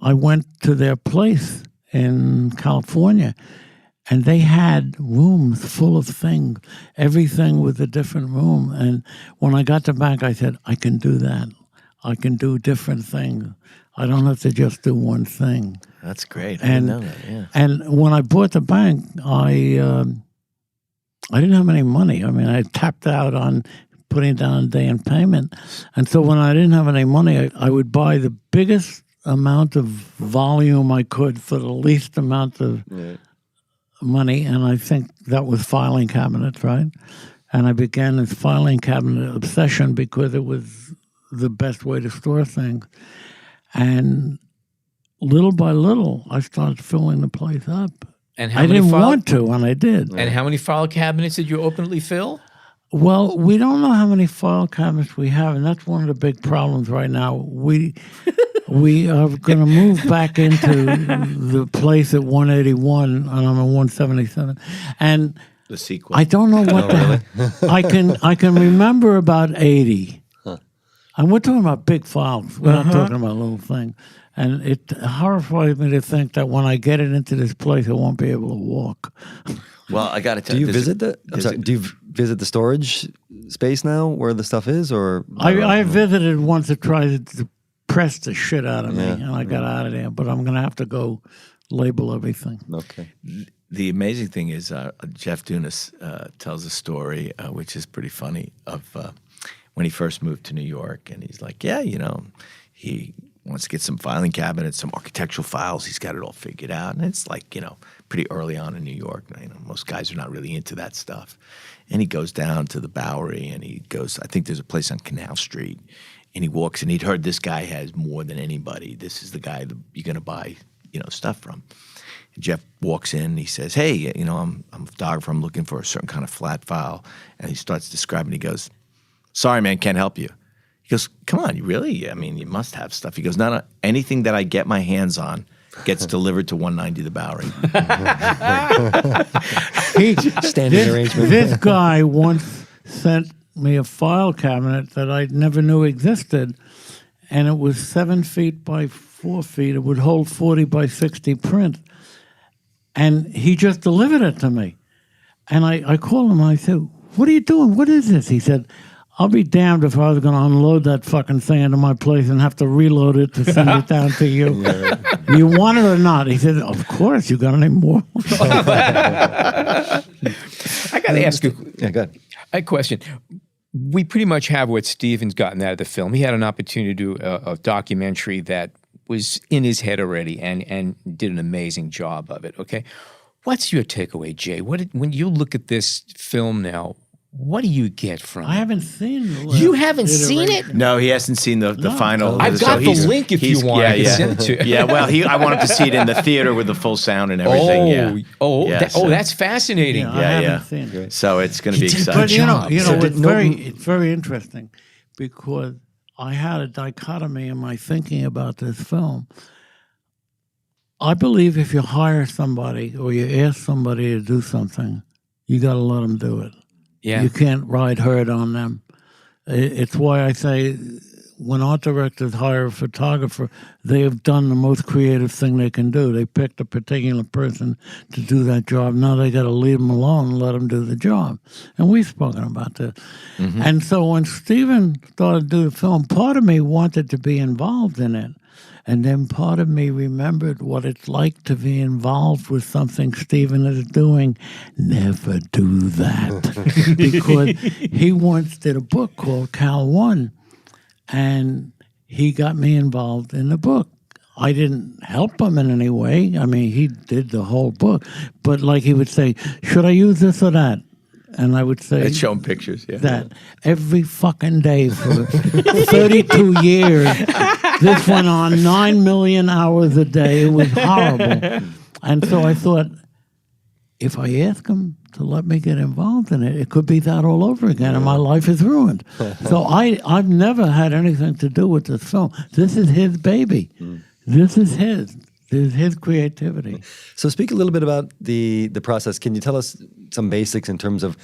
I went to their place in California, and they had rooms full of things. Everything was a different room. And when I got to bank, I said, I can do that. I can do different things. I don't have to just do one thing. That's great. I didn't know that. Yeah. And when I bought the bank, I didn't have any money. I mean, I tapped out on putting down a day in payment. And so when I didn't have any money, I would buy the biggest amount of volume I could for the least amount of money. And I think that was filing cabinets, right? And I began this filing cabinet obsession because it was the best way to store things. And little by little, I started filling the place up. And I didn't want to, and I did. And how many file cabinets did you openly fill? Well, we don't know how many file cabinets we have, and that's one of the big problems right now. We are going to move back into the place at 181, and I'm at 177. And The sequel. I don't know what I can remember about 80. And we're talking about big files. We're not talking about little things. And it horrifies me to think that when I get it into this place, I won't be able to walk. Well, I got to tell Do you. you visit the? I'm sorry, do you visit the storage space now, where the stuff is, or? I visited once to try to press the shit out of me, and I got out of there. But I'm going to have to go label everything. Okay. The amazing thing is Jeff Dunas tells a story, which is pretty funny, of when he first moved to New York. And he's like, yeah, he wants to get some filing cabinets, some architectural files. He's got it all figured out. And it's like, pretty early on in New York. Most guys are not really into that stuff. And he goes down to the Bowery, and he goes, I think there's a place on Canal Street. And he walks, and he'd heard this guy has more than anybody. This is the guy that you're going to buy, stuff from. And Jeff walks in, and he says, hey, I'm a photographer. I'm looking for a certain kind of flat file. And he starts describing. He goes, sorry, man, can't help you. He goes, come on, you really? I mean, you must have stuff. He goes, no, anything that I get my hands on gets delivered to 190 the Bowery. Standing arrangement. This guy once sent me a file cabinet that I never knew existed, and it was 7 feet by 4 feet. It would hold 40 by 60 print. And he just delivered it to me. And I called him, and I said, what are you doing? What is this? He said, I'll be damned if I was going to unload that fucking thing into my place and have to reload it to send it down to you. You want it or not? He said, of course. You got any more? I got to ask you Yeah, go ahead. a question. We pretty much have what Steven's gotten out of the film. He had an opportunity to do a documentary that was in his head already and did an amazing job of it, okay? What's your takeaway, Jay? When you look at this film now, what do you get from it? I haven't seen it. You haven't seen it? No, he hasn't seen the final. I've got the link if you want. I can send it to you. Yeah, well, I want him to see it in the theater with the full sound and everything. That's fascinating. I haven't seen it. So it's going to be did a exciting. But job. it's very interesting because I had a dichotomy in my thinking about this film. I believe if you hire somebody or you ask somebody to do something, you got to let them do it. Yeah. You can't ride herd on them. It's why I say when art directors hire a photographer, they have done the most creative thing they can do. They picked a particular person to do that job. Now they got to leave them alone and let them do the job. And we've spoken about this. Mm-hmm. And so when Steven started to do the film, part of me wanted to be involved in it. And then part of me remembered what it's like to be involved with something Steven is doing. Never do that. Because he once did a book called Cal 1, and he got me involved in the book. I didn't help him in any way. I mean, he did the whole book. But like he would say, should I use this or that? And I would say... Let's show him pictures, yeah. That every fucking day for 32 years... This went on 9 million hours a day. It was horrible. And so I thought, if I ask him to let me get involved in it, it could be that all over again, and my life is ruined. So I've never had anything to do with this film. This is his baby. This is his. This is his creativity. So speak a little bit about the process. Can you tell us some basics in terms of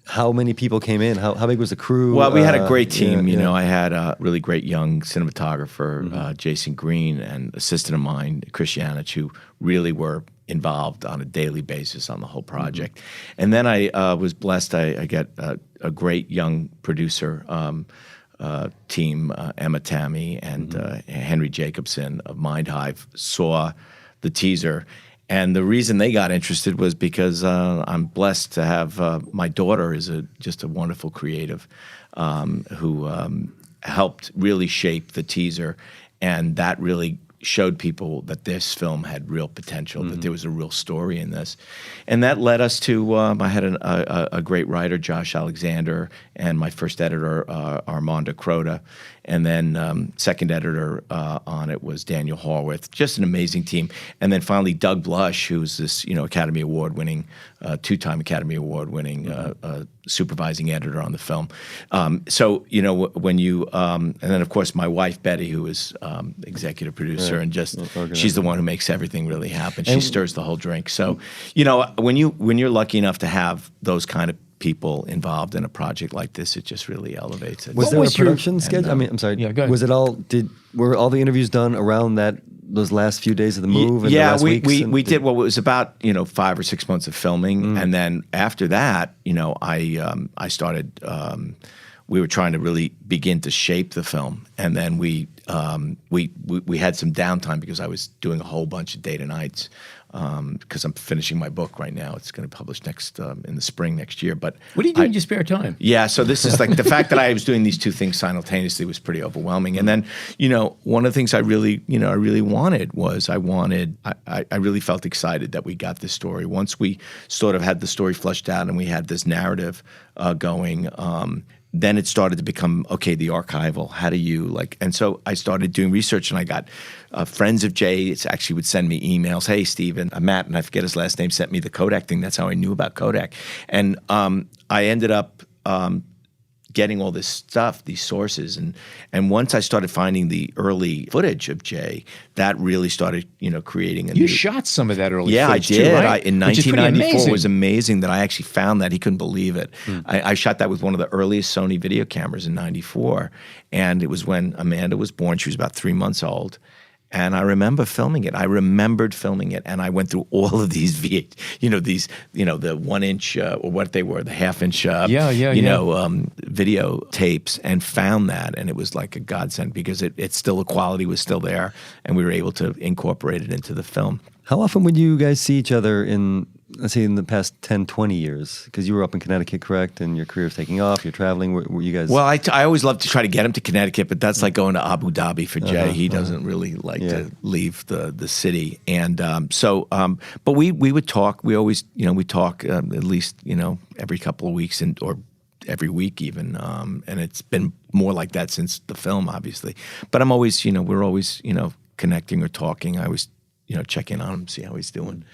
how many people came in? How big was the crew? Well, we had a great team. Yeah, I had a really great young cinematographer, Jason Green, and assistant of mine, Chris Yanich, who really were involved on a daily basis on the whole project. And then I was blessed. I get a great young producer team, Emma Tammy and Henry Jacobson of Mind Hive saw the teaser. And the reason they got interested was because I'm blessed to have my daughter is just a wonderful creative who helped really shape the teaser, and that really showed people that this film had real potential, that there was a real story in this. And that led us to, I had a great writer, Josh Alexander, and my first editor, Armando Crota. And then second editor on it was Daniel Horwith. Just an amazing team. And then finally Doug Blush, who's this Academy Award-winning, two-time Academy Award-winning supervising editor on the film. So when you and then of course my wife Betty, who is executive producer, and just she's the one who makes everything really happen. She stirs the whole drink. So when you're lucky enough to have those kind of people involved in a project like this, it just really elevates it. Was there a production schedule? I mean, I'm sorry. Yeah, go ahead. Was it all? Were all the interviews done around those last few days of the move? And Yeah, the last weeks we did. Well, it was about 5 or 6 months of filming, and then after that, I started. We were trying to really begin to shape the film, and then we had some downtime because I was doing a whole bunch of day to nights. Because I'm finishing my book right now. It's going to be published in the spring next year. But what do you do in your spare time? Yeah, so this is like the fact that I was doing these two things simultaneously was pretty overwhelming. And then, one of the things I really wanted was I really felt excited that we got this story. Once we sort of had the story fleshed out and we had this narrative going, then it started to become, okay, the archival, how do you and so I started doing research, and I got friends of Jay actually would send me emails. Hey, Steven, Matt, and I forget his last name, sent me the Kodak thing. That's how I knew about Kodak. And I ended up getting all this stuff, these sources, and once I started finding the early footage of Jay, that really started, creating a You shot some of that early Yeah, I footage did. too, right? In Which is pretty 1994, it was amazing. amazing that I actually found that. He couldn't believe it. I shot that with one of the earliest Sony video cameras in 94, and it was when Amanda was born. She was about 3 months old. And I remember filming it. I remembered filming it, and I went through all of these the 1 inch or what they were, the half-inch, video tapes, and found that, and it was like a godsend because it still, the quality was still there, and we were able to incorporate it into the film. How often would you guys see each other in, let's say, in the past 10, 20 years? Because you were up in Connecticut, correct? And your career's taking off, you're traveling. Were you guys... Well, I always love to try to get him to Connecticut, but that's like going to Abu Dhabi for Jay. He doesn't really like to leave the city. And but we would talk. We always, we talk at least, every couple of weeks or every week even. And it's been more like that since the film, obviously. But I'm always, we're always, connecting or talking. I always check in on him, see how he's doing.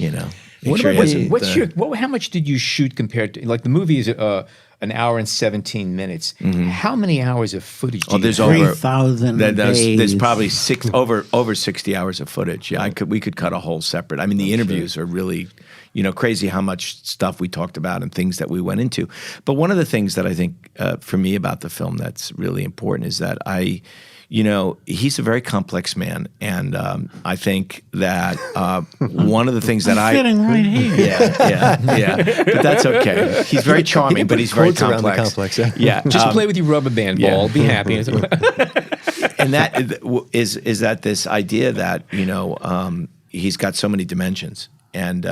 How much did you shoot compared to, the movie is an hour and 17 minutes. How many hours of footage do you there's have? over 3,000 there's probably over 60 hours of footage. Yeah, we could cut a whole separate. I mean, the interviews are really, crazy how much stuff we talked about and things that we went into. But one of the things that I think for me about the film that's really important is that he's a very complex man, and I think that one of the things that sitting right here. Yeah, but that's okay. He's very charming, but he's very Quotes around the complex. complex, Yeah, Just play with your rubber band ball. Be happy. and that is that this idea that he's got so many dimensions. And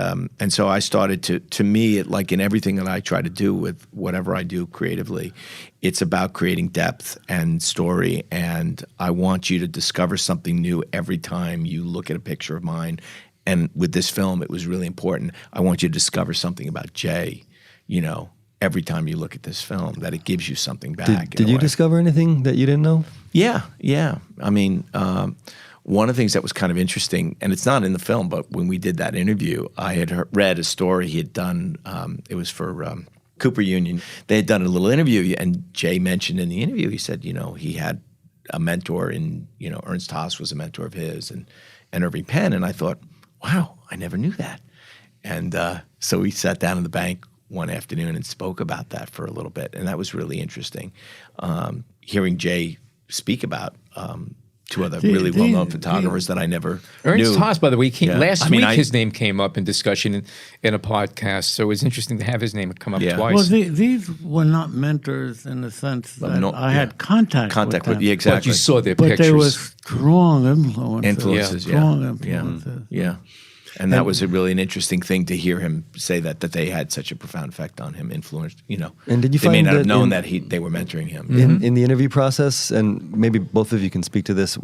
so I started to me, like in everything that I try to do with whatever I do creatively, it's about creating depth and story. And I want you to discover something new every time you look at a picture of mine. And with this film, it was really important. I want you to discover something about Jay, every time you look at this film, that it gives you something back. Did you discover anything that you didn't know? Yeah. I mean, one of the things that was kind of interesting, and it's not in the film, but when we did that interview, I had read a story he had done. It was for Cooper Union. They had done a little interview, and Jay mentioned in the interview, he said, he had a mentor in, Ernst Haas was a mentor of his, and Irving Penn. And I thought, wow, I never knew that. And so we sat down in the bank one afternoon and spoke about that for a little bit, and that was really interesting. Hearing Jay speak about two other really well-known photographers that I never Ernst knew. Haas, by the way, last I mean, week his name came up in discussion in a podcast, so it was interesting to have his name come up twice. Well, these were not mentors in the sense that I had contact with them. Yeah, exactly. But you saw their But pictures. they were strong influences. Strong influences. Yeah. And that was really an interesting thing to hear him say that they had such a profound effect on him, influenced, And did you they find may not have that known that they were mentoring him. in the interview process, and maybe both of you can speak to this,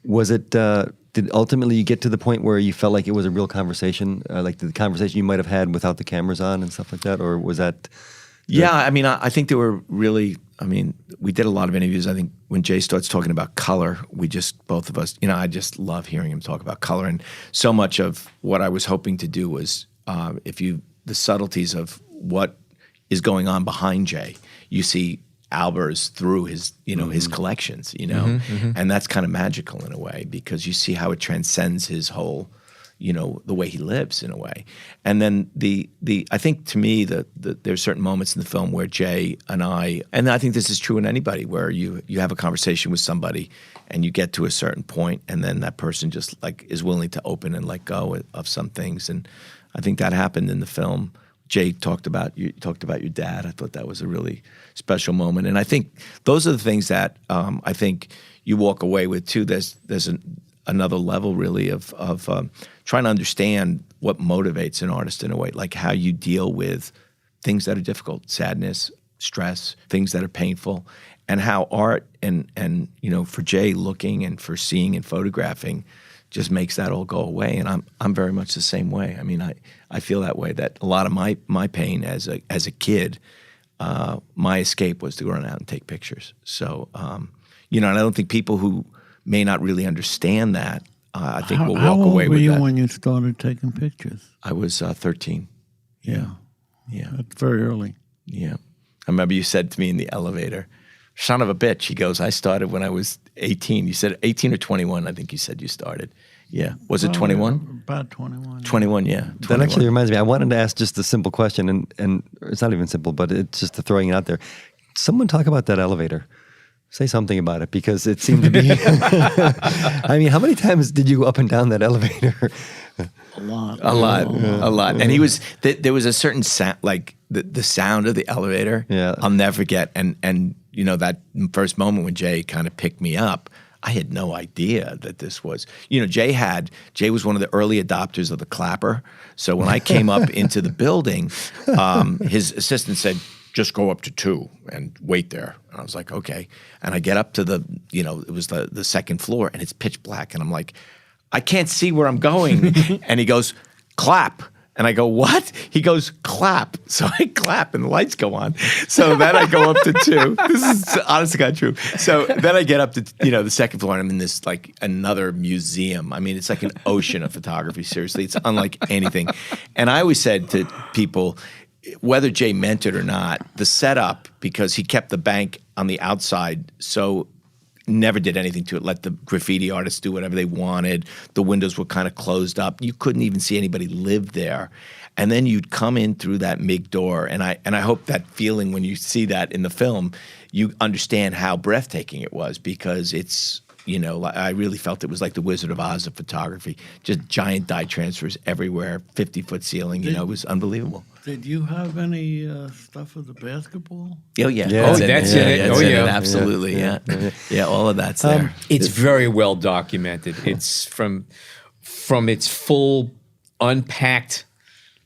was it, did ultimately you get to the point where you felt like it was a real conversation, like the conversation you might have had without the cameras on and stuff like that, or was that... Yeah, I mean, I think they were really, we did a lot of interviews. I think when Jay starts talking about color, both of us, I just love hearing him talk about color. And so much of what I was hoping to do was the subtleties of what is going on behind Jay. You see Albers through his, his collections, and that's kind of magical in a way because you see how it transcends his whole, the way he lives in a way. And then I think to me there's certain moments in the film where Jay and I think this is true in anybody, where you have a conversation with somebody and you get to a certain point and then that person just like is willing to open and let go of some things. And I think that happened in the film. Jay talked about your dad. I thought that was a really special moment. And I think those are the things that I think you walk away with too. There's another level really of trying to understand what motivates an artist in a way, like how you deal with things that are difficult, sadness, stress, things that are painful, and how art and for Jay looking and for seeing and photographing just makes that all go away. And I'm very much the same way. I mean, I feel that way, that a lot of my pain as a kid, my escape was to run out and take pictures. So, and I don't think people who may not really understand that, I think we'll walk away with that. How old were you when you started taking pictures? I was 13. Yeah. That's very early. Yeah. I remember you said to me in the elevator, son of a bitch. He goes, I started when I was 18. You said 18 or 21, I think you said you started. Yeah. Was it 21? About 21. 21, yeah. 21. That actually reminds me, I wanted to ask just a simple question, and it's not even simple, but it's just throwing it out there. Someone talk about that elevator. Say something about it, because it seemed to be... I mean, how many times did you go up and down that elevator? A lot. And he was... There was a certain sound, like the sound of the elevator, I'll never forget. And that first moment when Jay kind of picked me up, I had no idea that this was... Jay was one of the early adopters of the clapper. So when I came up into the building, his assistant said, just go up to 2 and wait there. And I was like, okay. And I get up to it was the second floor, and it's pitch black. And I'm like, I can't see where I'm going. And he goes, clap. And I go, what? He goes, clap. So I clap, and the lights go on. So then I go up to 2. This is honest to God true. So then I get up to, the second floor, and I'm in this, like, another museum. I mean, it's like an ocean of photography, seriously. It's unlike anything. And I always said to people, whether Jay meant it or not, the setup, because he kept the bank on the outside, so never did anything to it, let the graffiti artists do whatever they wanted. The windows were kind of closed up. You couldn't even see anybody live there. And then you'd come in through that MIG door, and I hope that feeling when you see that in the film, you understand how breathtaking it was, because it's, I really felt it was like the Wizard of Oz of photography. Just giant dye transfers everywhere, 50-foot ceiling. It was unbelievable. Did you have any stuff of the basketball? Oh, yeah. That's it. Absolutely, yeah. Yeah, all of that's there. It's very well documented. It's from its full unpacked,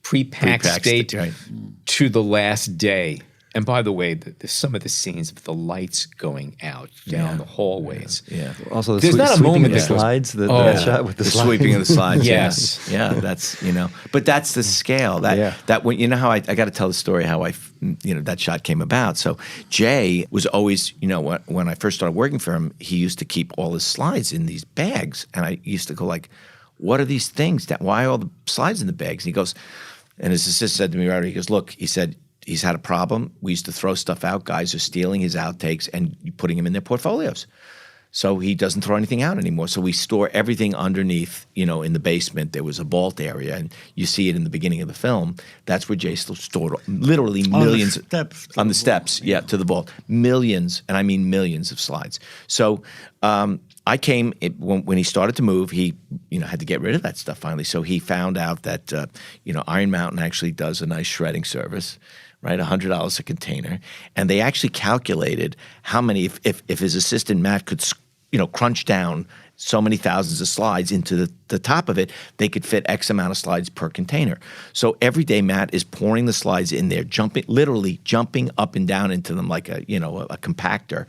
pre-packed state right. to the last day. And by the way, some of the scenes of the lights going out down the hallways. Yeah. Also, there's not a moment the that goes, slides, that shot with the slides. Sweeping of the slides. Yes. Yeah, that's, but that's the scale. That when, how I got to tell the story how that shot came about. So Jay was always, when I first started working for him, he used to keep all his slides in these bags. And I used to go like, what are these things? Why are all the slides in the bags? And he goes, and his assistant said to me, right, he goes, look, he said, he's had a problem. We used to throw stuff out. Guys are stealing his outtakes and putting them in their portfolios. So he doesn't throw anything out anymore. So we store everything underneath, in the basement. There was a vault area, and you see it in the beginning of the film. That's where Jay stored literally millions on the steps, to the vault. Millions, and I mean millions of slides. So I came when he started to move. He, had to get rid of that stuff finally. So he found out that Iron Mountain actually does a nice shredding service, right? $100 a container, and they actually calculated how many if his assistant Matt could crunch down so many thousands of slides into the top of it, they could fit X amount of slides per container. So every day Matt is pouring the slides in there, literally jumping up and down into them like a compactor,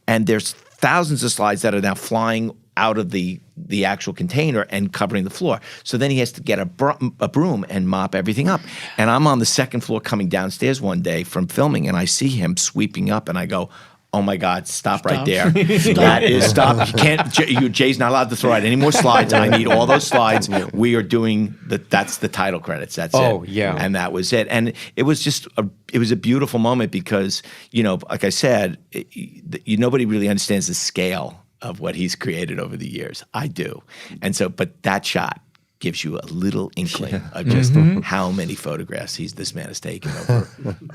and there's thousands of slides that are now flying out of the actual container and covering the floor. So then he has to get a broom and mop everything up. And I'm on the second floor coming downstairs one day from filming, and I see him sweeping up, and I go, oh my God, stop right there. That is stop. You can't, Jay's not allowed to throw out any more slides. I need all those slides. We are doing that's the title credits. That's it. Oh, yeah. And that was it. And it was just it was a beautiful moment because, like I said, nobody really understands the scale of what he's created over the years. I do. And so, but that shot gives you a little inkling of just how many photographs this man has taken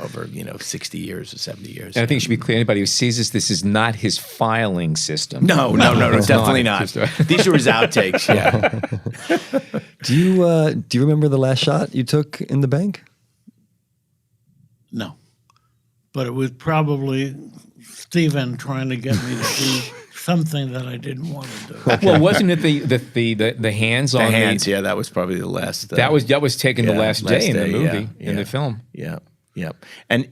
over 60 years or 70 years. And I think it should be clear, anybody who sees this is not his filing system. No, definitely not. These are his outtakes, yeah. Do you remember the last shot you took in the bank? No. But it was probably Steven trying to get me to do something that I didn't want to do. Well, wasn't it the hands on the hands? Yeah, that was probably the last. That was taken the last day in the movie, in the film. Yeah. And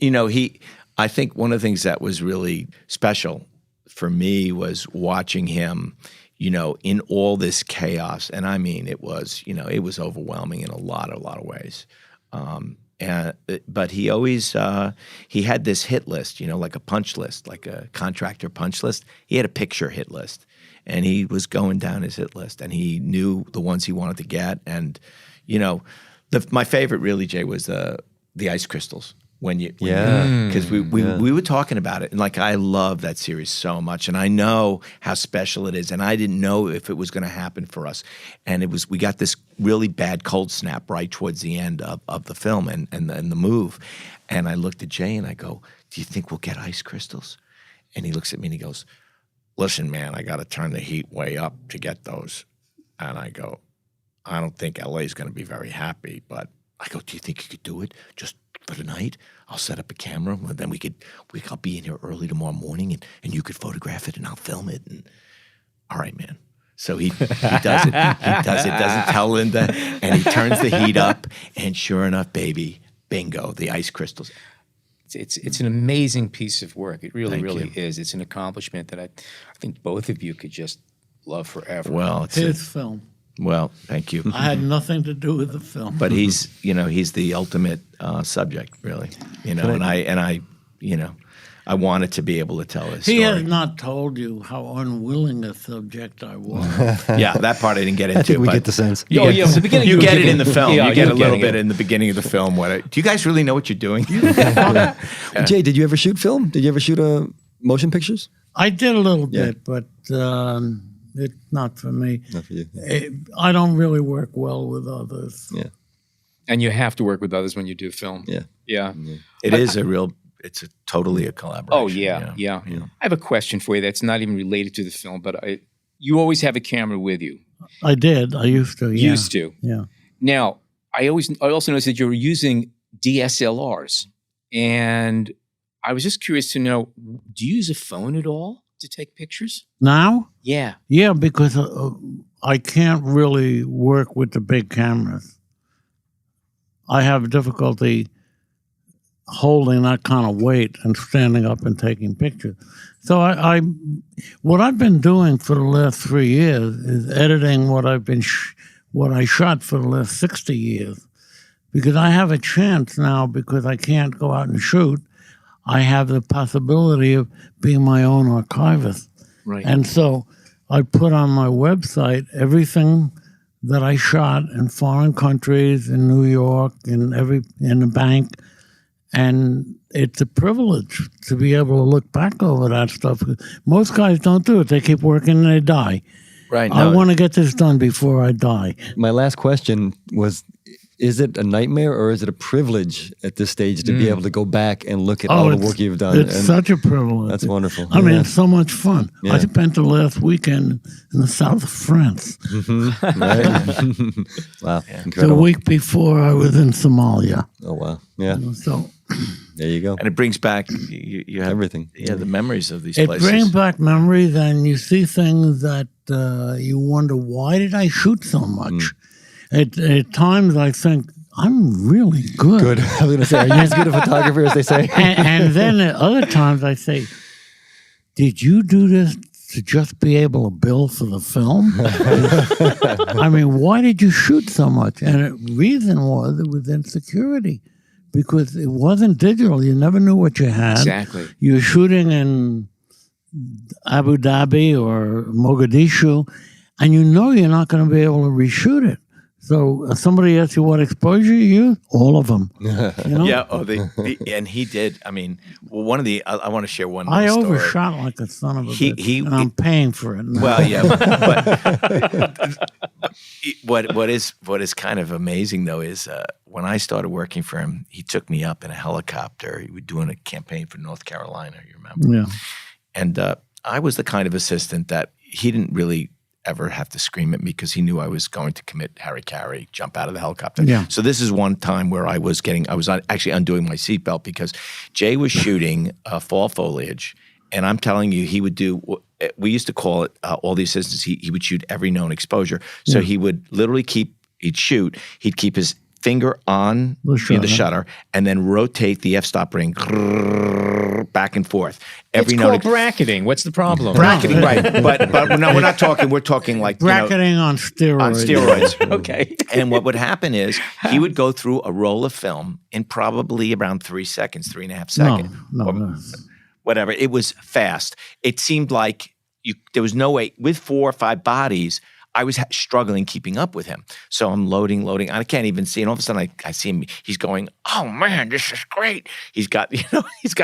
I think one of the things that was really special for me was watching him, in all this chaos. And I mean, it was overwhelming in a lot of ways. But he always he had this hit list, like a punch list, like a contractor punch list. He had a picture hit list, and he was going down his hit list, and he knew the ones he wanted to get. And my favorite really, Jay, was the ice crystals. Because we were talking about it, and I love that series so much, and I know how special it is, and I didn't know if it was going to happen for us, and we got this really bad cold snap right towards the end of the film and the move, and I looked at Jay and I go, "Do you think we'll get ice crystals?" And he looks at me and he goes, "Listen, man, I got to turn the heat way up to get those," and I go, "I don't think LA is going to be very happy," but I go, "Do you think you could do it just for the night? I'll set up a camera, and then I'll be in here early tomorrow morning, and you could photograph it, and I'll film it." And all right, man. So he does it. He does it. Doesn't tell Linda, and he turns the heat up, and sure enough, baby, bingo, the ice crystals. It's an amazing piece of work. It really, Thank really you. is. It's an accomplishment that I think both of you could just love forever. Well, His film. Well, thank you. I had nothing to do with the film. But he's the ultimate subject, really. I wanted to be able to tell his story. He has not told you how unwilling a subject I was. Yeah, that part I didn't get into. I think we but get the sense. the beginning. You get it in the film. Yeah, you get a you're little getting bit it. in the beginning of the film. Do you guys really know what you're doing? Jay, did you ever shoot film? Did you ever shoot motion pictures? I did a little bit, but it's not for me. Not for you. I don't really work well with others. Yeah. And you have to work with others when you do film. Yeah. Yeah. It's totally a collaboration. Oh, yeah. I have a question for you that's not even related to the film, but you always have a camera with you. I did. I used to. Yeah. Used to. Yeah. Now, I also noticed that you were using DSLRs, and I was just curious to know, do you use a phone at all to take pictures? Now? Yeah. Yeah, because I can't really work with the big cameras. I have difficulty holding that kind of weight and standing up and taking pictures. So what I've been doing for the last 3 years is editing what I shot for the last 60 years, because I have a chance now, because I can't go out and shoot. I have the possibility of being my own archivist. Right. And so I put on my website everything that I shot in foreign countries, in New York, in the bank, And it's a privilege to be able to look back over that stuff. Most guys don't do it. They keep working and they die. Right. I want to get this done before I die. My last question was, is it a nightmare or is it a privilege at this stage to be able to go back and look at all the work you've done? It's such a privilege. That's wonderful. I mean, it's so much fun. Yeah. I spent the last weekend in the south of France. Right? Wow, The incredible. week before, I was in Somalia. Oh, wow. Yeah, So there you go. And it brings back you have Everything. Yeah, the memories of these it places. brings back memories, and you see things that you wonder, why did I shoot so much? At times, I think, I'm really good. Good. I was going to say, are you as good a photographer as they say? And then at other times, I say, did you do this to just be able to bill for the film? I mean, why did you shoot so much? And the reason was it was insecurity, because it wasn't digital. You never knew what you had. Exactly. You were shooting in Abu Dhabi or Mogadishu, and you know you're not going to be able to reshoot it. So somebody asks you what exposure you use, all of them. You know? Yeah. Oh, and he did. I mean, well, one of the I want to share one. I little story. overshot like a son of a bitch, and he- I'm paying for it now. Well, yeah, but what is kind of amazing though is when I started working for him, he took me up in a helicopter. He was doing a campaign for North Carolina. You remember? Yeah. And I was the kind of assistant that he didn't really ever have to scream at me because he knew I was going to commit hara-kiri, jump out of the helicopter. Yeah. So this is one time where I was actually undoing my seatbelt because Jay was shooting fall foliage, and I'm telling you, he would do. We used to call it all the assistants. He would shoot every known exposure. So he would literally he'd keep his finger on The shutter and then rotate the f-stop ring back and forth. It's called bracketing. What's the problem? Bracketing, right. But no, we're talking like Bracketing on steroids. on steroids. Okay. And what would happen is he would go through a roll of film in probably around 3 seconds, 3.5 seconds. No. Whatever. It was fast. It seemed like there was no way. With 4 or 5 bodies, I was struggling keeping up with him. So I'm loading. I can't even see. And all of a sudden I see him. He's going, oh man, this is great. He's got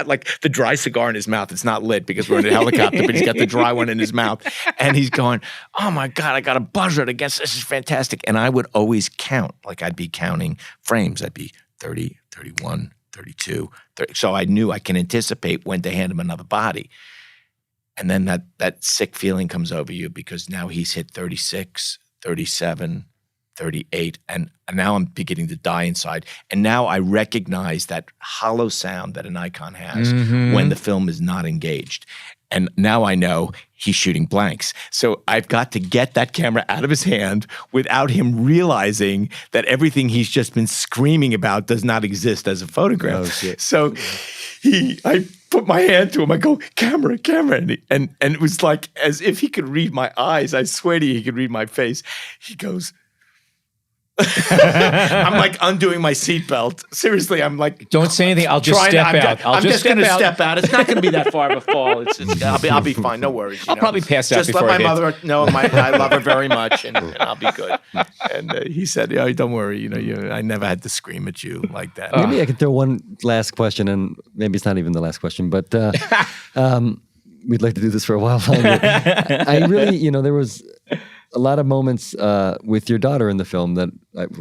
like the dry cigar in his mouth. It's not lit because we're in a helicopter, but he's got the dry one in his mouth. And he's going, oh my God, I got a buzzard against this. Is fantastic. And I would always count. Like I'd be counting frames. I'd be 30, 31, 32, 30. So I knew I can anticipate when to hand him another body. And then that sick feeling comes over you because now he's hit 36, 37, 38, and now I'm beginning to die inside. And now I recognize that hollow sound that a Nikon has when the film is not engaged. And now I know he's shooting blanks. So I've got to get that camera out of his hand without him realizing that everything he's just been screaming about does not exist as a photograph. Oh, shit. So I put my hand to him. I go, camera. And it was like as if he could read my eyes. I swear to you, he could read my face. He goes, I'm like undoing my seatbelt. Seriously, I'm like, Don't say anything. I'll just step out. I'm just going to step out. It's not going to be that far of a fall. I'll be fine. No worries. I'll probably pass out just before let I my hit. mother know I love her very much, and I'll be good. And he said, "Yeah, don't worry. I never had to scream at you like that." Maybe I could throw one last question, and maybe it's not even the last question, but we'd like to do this for a while longer. I really, there was a lot of moments with your daughter in the film that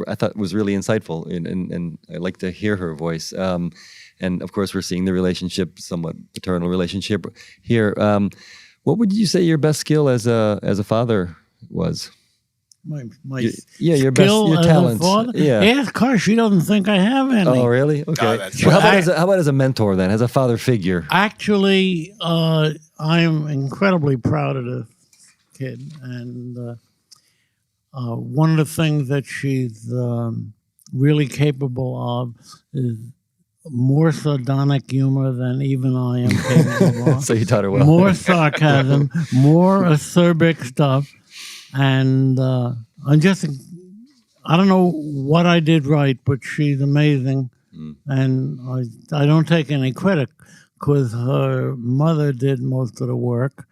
I thought was really insightful, and I like to hear her voice. And of course, we're seeing the relationship, somewhat paternal relationship here. What would you say your best skill as a father was? My Your best, skill your as a talents. father? Yeah. Ask her. She doesn't think I have any. Oh, really? Okay. that's Well, how about as a mentor then, as a father figure? Actually, I'm incredibly proud of this kid, and one of the things that she's really capable of is more sardonic humor than even I am capable of. So you taught her well. More sarcasm, more acerbic stuff, and I don't know what I did right, but she's amazing, and I don't take any credit because her mother did most of the work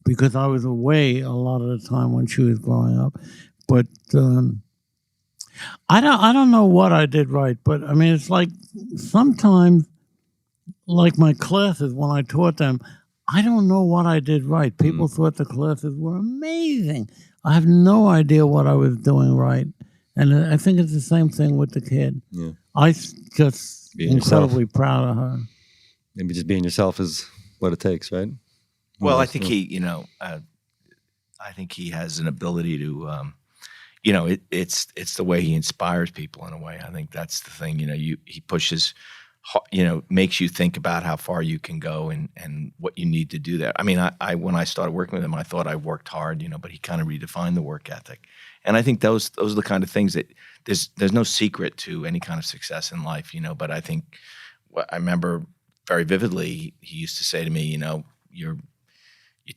because I was away a lot of the time when she was growing up, but I don't know what I did right, but I mean it's like sometimes like my classes, when I taught them, I don't know what I did right. People thought the classes were amazing. I have no idea what I was doing right. And I think it's the same thing with the kid. Yeah. I just Being incredibly proud of her. Maybe just being yourself is what it takes, right? Well, I think I think he has an ability to, it's the way he inspires people in a way. I think that's the thing. He pushes, makes you think about how far you can go and what you need to do there. I mean, I when I started working with him, I thought I worked hard, but he kind of redefined the work ethic. And I think those are the kind of things that there's no secret to any kind of success in life, But I think I remember very vividly, he used to say to me, your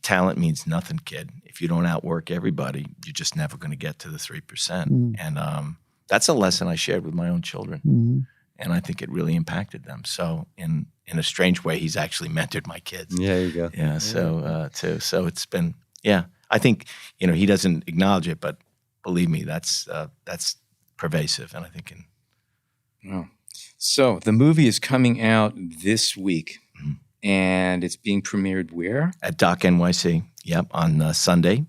talent means nothing, kid. If you don't outwork everybody, you're just never going to get to the 3%. And that's a lesson I shared with my own children. And I think it really impacted them. So in a strange way, he's actually mentored my kids. Yeah, there you go. Yeah, so too. So it's been, I think, he doesn't acknowledge it, but believe me, that's pervasive. And I think So the movie is coming out this week, and it's being premiered where? At Doc NYC, on Sunday.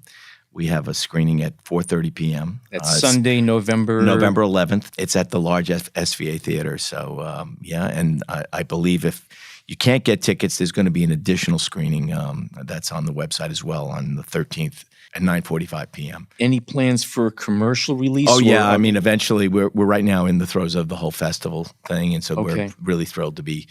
We have a screening at 4:30 p.m. That's Sunday, November 11th. It's at the large SVA Theater. So, and I believe if you can't get tickets, there's going to be an additional screening that's on the website as well on the 13th at 9:45 p.m. Any plans for a commercial release? Oh, yeah. I mean, eventually, we're right now in the throes of the whole festival thing, and so we're really thrilled to be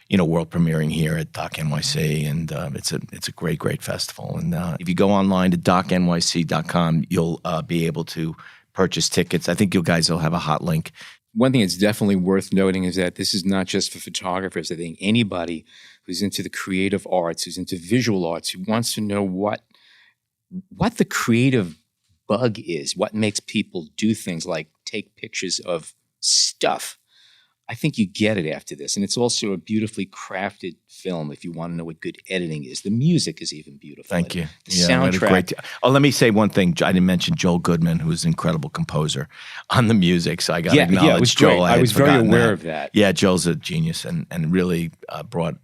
world premiering here at Doc NYC, and it's a great, great festival. And if you go online to docnyc.com, you'll be able to purchase tickets. I think you guys will have a hot link. One thing that's definitely worth noting is that this is not just for photographers. I think anybody who's into the creative arts, who's into visual arts, who wants to know what the creative bug is, what makes people do things like take pictures of stuff. I think you get it after this. And it's also a beautifully crafted film if you want to know what good editing is. The music is even beautiful. Thank you. The soundtrack. Let me say one thing. I didn't mention Joel Goodman, who's an incredible composer on the music. So I got to acknowledge it was Joel. Great. I was very aware of that. Yeah, Joel's a genius and really brought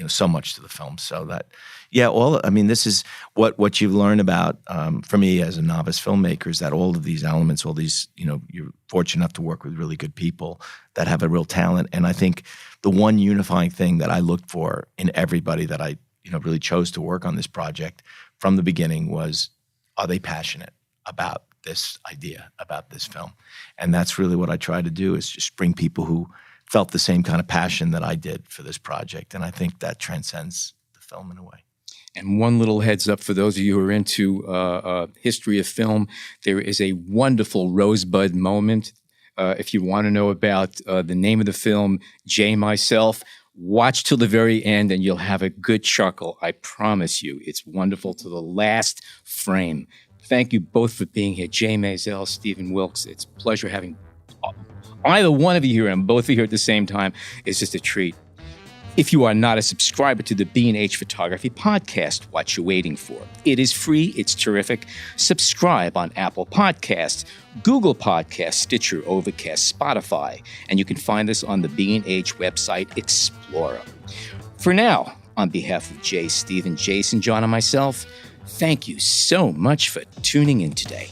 so much to the film. So that, this is what you learn about, for me as a novice filmmaker, is that all of these elements, all these, you're fortunate enough to work with really good people that have a real talent. And I think the one unifying thing that I looked for in everybody that I, really chose to work on this project from the beginning was, are they passionate about this idea, about this film? And that's really what I try to do, is just bring people who felt the same kind of passion that I did for this project. And I think that transcends the film in a way. And one little heads up for those of you who are into history of film, there is a wonderful Rosebud moment. If you want to know about the name of the film, Jay Myself, watch till the very end and you'll have a good chuckle. I promise you. It's wonderful to the last frame. Thank you both for being here. Jay Maisel, Stephen Wilkes. It's a pleasure having either one of you here and both of you here at the same time. It's just a treat. If you are not a subscriber to the B&H Photography Podcast, what you waiting for? It is free. It's terrific. Subscribe on Apple Podcasts, Google Podcasts, Stitcher, Overcast, Spotify, and you can find us on the B&H website Explorer. For now, on behalf of Jay, Stephen, Jason, John, and myself, thank you so much for tuning in today.